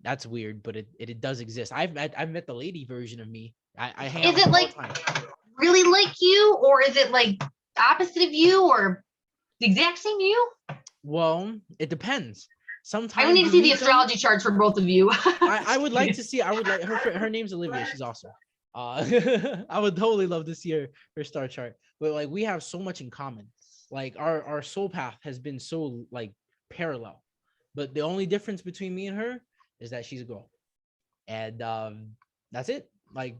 that's weird, but it does exist. I've met the lady version of me. I hang out Is with it her all like the time. really like you, or is it like opposite of you, or the exact same you? Well, it depends. I would Sometimes need to you see the meet them. astrology charts for both of you. I Just would like kidding. to see. I would like her name's Olivia. She's awesome. I would totally love to see her star chart. But like we have so much in common. Like our soul path has been so like parallel. But the only difference between me and her is that she's a girl. And that's it. Like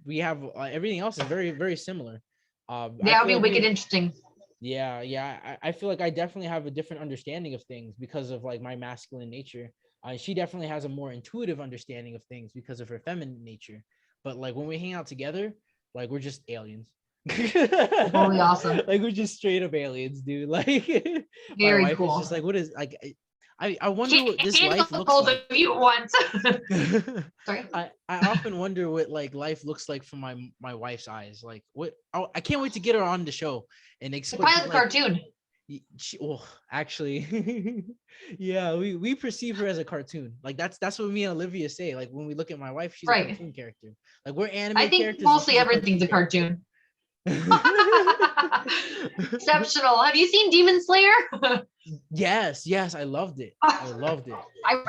we have everything else is very very similar. I That would feel be like wicked we interesting. yeah. I feel like I definitely have a different understanding of things because of like my masculine nature. She definitely has a more intuitive understanding of things because of her feminine nature. But like when we hang out together, like we're just aliens. Totally awesome. Like we're just straight up aliens, dude. Like my Very wife is cool. just like, what is like I wonder what Can't this handle life looks both like. of you at once. Sorry. I often wonder what like life looks like from my wife's eyes. Like what I can't wait to get her on the show and explain Probably because the like cartoon. well, actually, yeah, we perceive her as a cartoon. Like that's what me and Olivia say. Like when we look at my wife, she's a Right. cartoon character. Like we're I anime think characters and mostly she's a cartoon everything's a character. cartoon. Exceptional. Have you seen Demon Slayer? Yes, I loved it. I loved it. I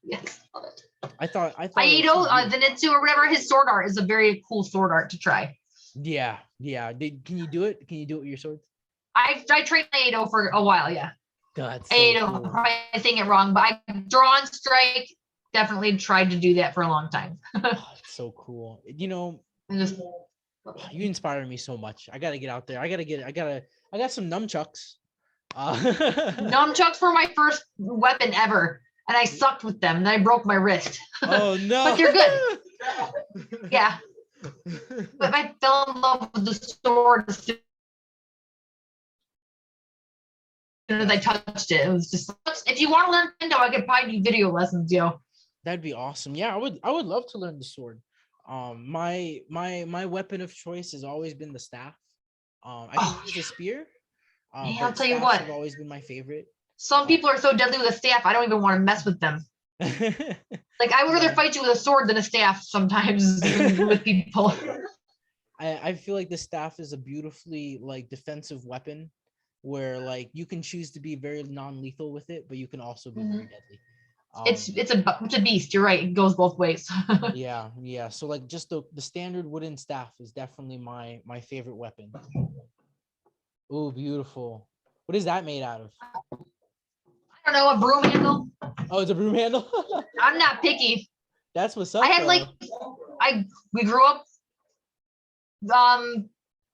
yes, love it. I thought it was so Aido, beautiful. Zenitsu, or whatever, his sword art is a very cool sword art to try. Yeah. Can you do it? Can you do it with your swords? I trained Aido for a while, yeah. That's so Aido, I'm cool. probably saying it wrong, but I draw and strike. Definitely tried to do that for a long time. Oh, it's so cool. You know, And just you inspire me so much. I gotta get out there. I got some nunchucks. nunchucks were my first weapon ever, and I sucked with them. And I broke my wrist, Oh but no. they're good. Yeah, but I fell in love with the sword as soon as I touched it. It was just, if you want to learn Kendo, I could probably do video lessons, yo. That'd be awesome. Yeah, I would love to learn the sword. My weapon of choice has always been the staff. I can Oh, use a spear, man, I'll but tell you staffs what. have always been my favorite. Some Um, people are so deadly with a staff, I don't even want to mess with them. Like, I would rather yeah, fight you with a sword than a staff sometimes with people. I feel like the staff is a beautifully like defensive weapon where like you can choose to be very non-lethal with it, but you can also be very deadly. It's a beast. You're right. It goes both ways. Yeah. So like just the standard wooden staff is definitely my favorite weapon. Oh, beautiful. What is that made out of? I don't know, a broom handle. Oh, it's a broom handle. I'm not picky. That's what's I up, had like though. we grew up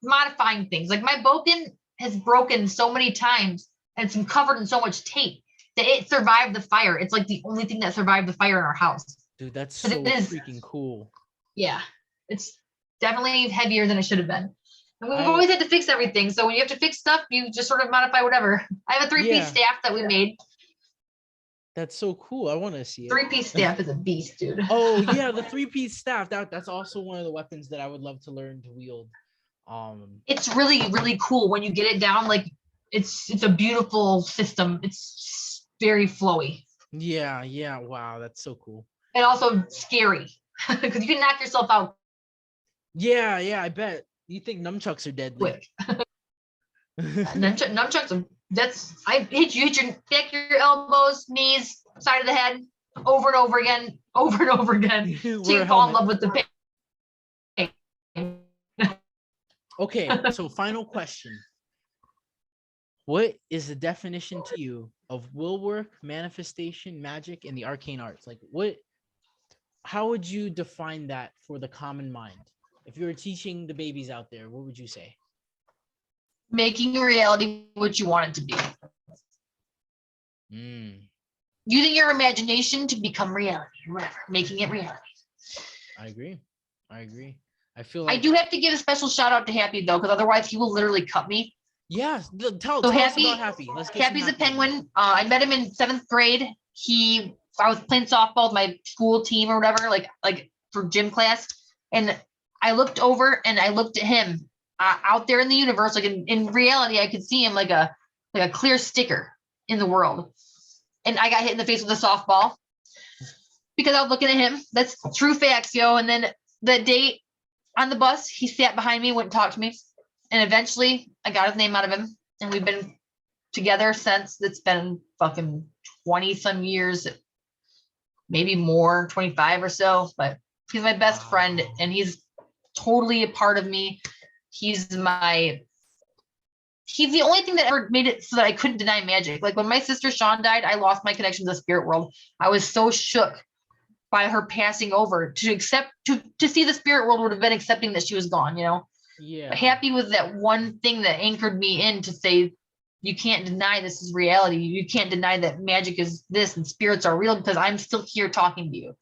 modifying things. Like my boken has broken so many times and it's been covered in so much tape that it survived the fire. It's like the only thing that survived the fire in our house. Dude, that's But so it is, freaking cool. yeah, it's definitely heavier than it should have been. And we've I always had to fix everything. So when you have to fix stuff, you just sort of modify whatever. I have a three-piece Yeah, staff that we made. that's so cool. I want to see it. Three-piece staff is a beast, dude. Oh yeah, the three-piece staff. That's also one of the weapons that I would love to learn to wield. It's really, really cool when you get it down. Like it's a beautiful system. It's very flowy Yeah, yeah. Wow, that's so cool. and also scary because you can knock yourself out Yeah, yeah. I bet. You think nunchucks are deadly? quick. Nunchucks are, that's I hit your back your elbows, knees, side of the head, over and over again, over and over again, so Wear a you fall in helmet. love with the pain. Okay, so final question. What is the definition to you of will work, manifestation, magic, and the arcane arts? Like how would you define that for the common mind? If you were teaching the babies out there, what would you say? Making reality what you want it to be. Mm, Using your imagination to become reality, whatever, making it reality. I agree. I agree. I feel I like, do have to give a special shout out to Happy though, because otherwise he will literally cut me. yeah, tell So us about Happy, Happy. Let's get some Happy's a Happy in here. penguin. I met him in 7th grade. I was playing softball with my school team or whatever, like for gym class, and I looked over and I looked at him out there in the universe, like in reality, I could see him like a clear sticker in the world, and I got hit in the face with a softball because I was looking at him. That's true facts, yo. And then that day on the bus, he sat behind me, wouldn't talk to me, and eventually I got his name out of him, and we've been together since. It's been fucking 20 some years, maybe more, 25 or so, but he's my best friend Wow. and he's totally a part of me. He's the only thing that ever made it so that I couldn't deny magic. Like when my sister Sean died, I lost my connection to the spirit world. I was so shook by her passing over. To see the spirit world would have been accepting that she was gone, you know. But Yeah. Happy was that one thing that anchored me in to say, you can't deny this is reality. You can't deny that magic is this and spirits are real because I'm still here talking to you.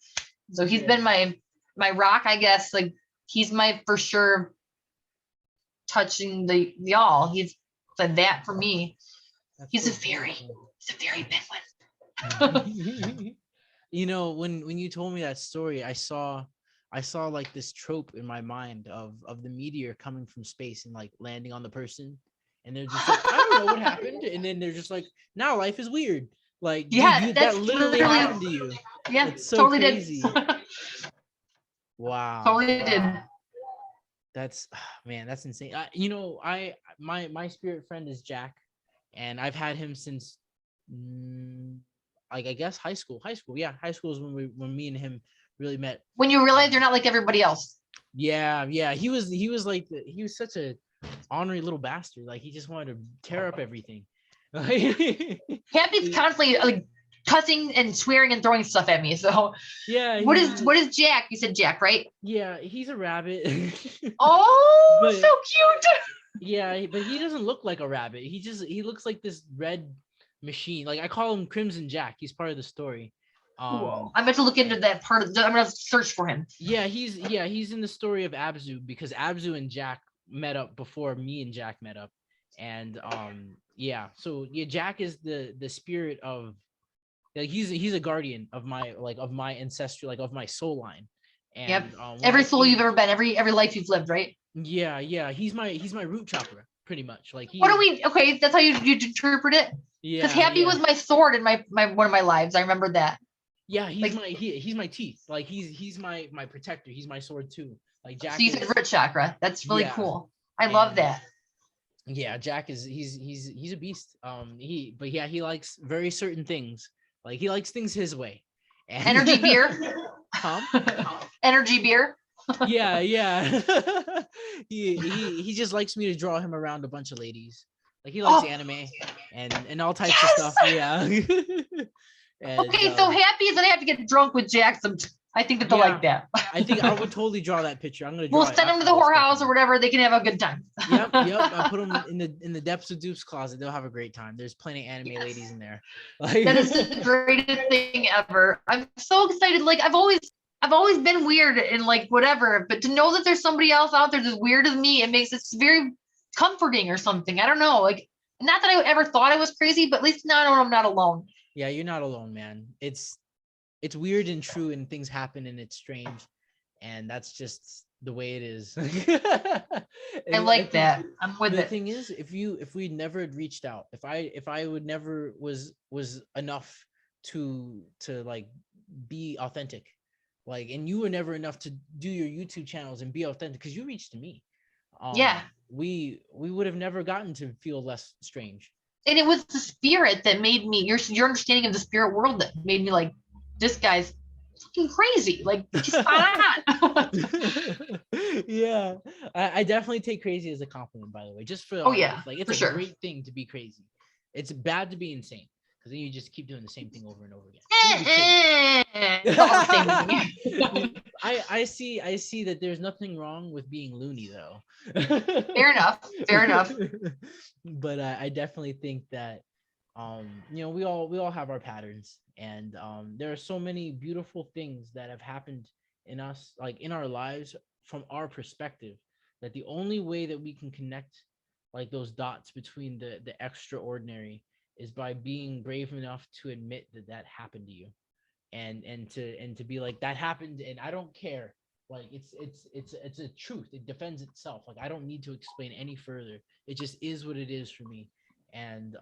So he's been Yeah. my rock, I guess. Like he's my for sure touching the all. He's said that for me. That's He's a so fairy. beautiful. He's a fairy penguin. You know, when you told me that story, I saw like this trope in my mind of the meteor coming from space and like landing on the person, and they're just like, I don't know what happened, and then they're just like, now life is weird. Like, dude, Yeah, that that's literally literally, happened to you. yeah, That's so totally did. crazy. Wow, Totally did. wow. That's man, that's insane. My spirit friend is Jack, and I've had him since mm, like I guess high school. High school, yeah, high school is when me and him really met. When you realize Um, you're not like everybody else. yeah, yeah, he was like he was such a ornery little bastard. Like he just wanted to tear up everything. Happy's constantly like cussing and swearing and throwing stuff at me. So Yeah, what is Jack? You said Jack, right? yeah, he's a rabbit. Oh, so But cute. yeah, but he doesn't look like a rabbit. He looks like this red machine. Like I call him Crimson Jack. He's part of the story. Cool. Um I meant to look into that part of I'm gonna search for him. he's in the story of Abzu because Abzu and Jack met up before me and Jack met up. And so yeah, Jack is the spirit of, like, he's a guardian of my ancestry, like of my soul line. Yep. And when Every I soul you've came, ever been, every life you've lived, right? yeah, he's my root chakra, pretty much. Like What do he's we okay, that's how you interpret it? Because yeah, Happy yeah. was my sword in my one of my lives. I remember that. Yeah, he's Like he's my teeth. Like he's my protector. He's my sword too. Like so Jack you said is, root chakra. That's really yeah, cool. I love and that. yeah, Jack is he's a beast. But yeah, he likes very certain things. Like he likes things his way. And Energy beer. Tom? Energy beer. Yeah, yeah. He just likes me to draw him around a bunch of ladies. Like he likes Oh, anime and all types of yes. stuff. Yeah. And Okay, so Happy is gonna have to get drunk with Jack sometime. I think that they'll like that. I think I would totally draw that picture. I'm gonna draw We'll it send them to after the this, whorehouse definitely. or whatever. They can have a good time. Yep. I put them in the depths of Doop's closet. They'll have a great time. There's plenty of anime ladies in there. Like, That is the greatest thing ever. I'm so excited. Like I've always been weird and like whatever, but to know that there's somebody else out there that's weird as me, it makes it very comforting or something. I don't know. Like not that I ever thought I was crazy, but at least now I know I'm not alone. yeah, you're not alone, man. It's weird and true, and things happen, and it's strange, and that's just the way it is. I And like think that. I'm with the it. thing is, if we never had reached out, if I would never was enough to like be authentic, like, and you were never enough to do your YouTube channels and be authentic, because you reached to me, Yeah. we would have never gotten to feel less strange. And it was the spirit that made me your understanding of the spirit world that made me like, this guy's fucking crazy. Like he's spot on. Yeah, I definitely take crazy as a compliment, by the way, just for the Oh yeah, audience. Like, it's for a sure. great thing to be crazy. It's bad to be insane, because then you just keep doing the same thing over and over again. It's all the same to me. I see that there's nothing wrong with being loony, though. Fair enough. Fair enough. But I definitely think that we all have our patterns, and there are so many beautiful things that have happened in us, like in our lives, from our perspective, that the only way that we can connect like those dots between the extraordinary is by being brave enough to admit that that happened to you, and to be like, that happened, and I don't care. Like, it's a truth. It defends itself. Like, I don't need to explain any further. It just is what it is for me. And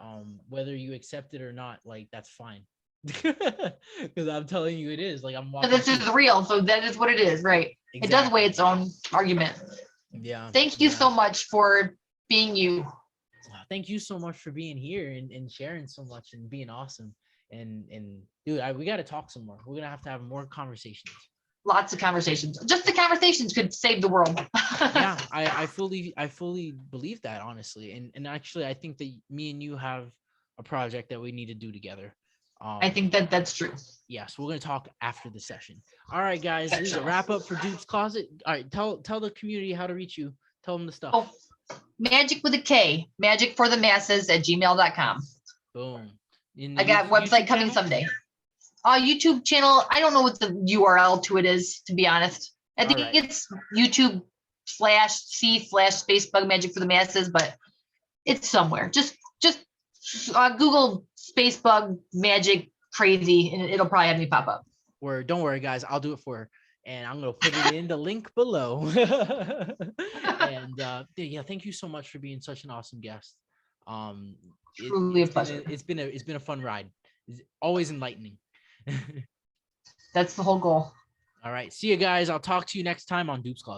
whether you accept it or not, like, that's fine. Because I'm telling you, it is. Like, I'm walking This through. is real. So that is what it is, right? It does weigh Exactly. its own argument. Yeah. Thank you so much for being you. Thank you so much for being here and sharing so much and being awesome. And dude, we got to talk some more. We're gonna have to have more conversations. Lots of conversations. Just the conversations could save the world. Yeah, I fully believe that, honestly. And actually, I think that me and you have a project that we need to do together. I think that that's true. Yes, we're gonna talk after the session. All right, guys, this is a wrap up for Doop's Closet. All right, tell the community how to reach you. Tell them the stuff. Oh, magic with a K, magic for the masses at gmail.com. Boom. I got website YouTube coming channel? someday. YouTube channel. I don't know what the URL to it is, to be honest. I think it's YouTube/C/Spacebug Magic for the Masses, but it's somewhere. Just Google Spacebug Magic Crazy, and it'll probably have me pop up. Or don't worry, guys, I'll do it for her, and I'm gonna put it in the link below. And yeah, thank you so much for being such an awesome guest. Truly a pleasure. It's been a fun ride. It's always enlightening. That's the whole goal. All right, see you guys. I'll talk to you next time on Doop's Closet.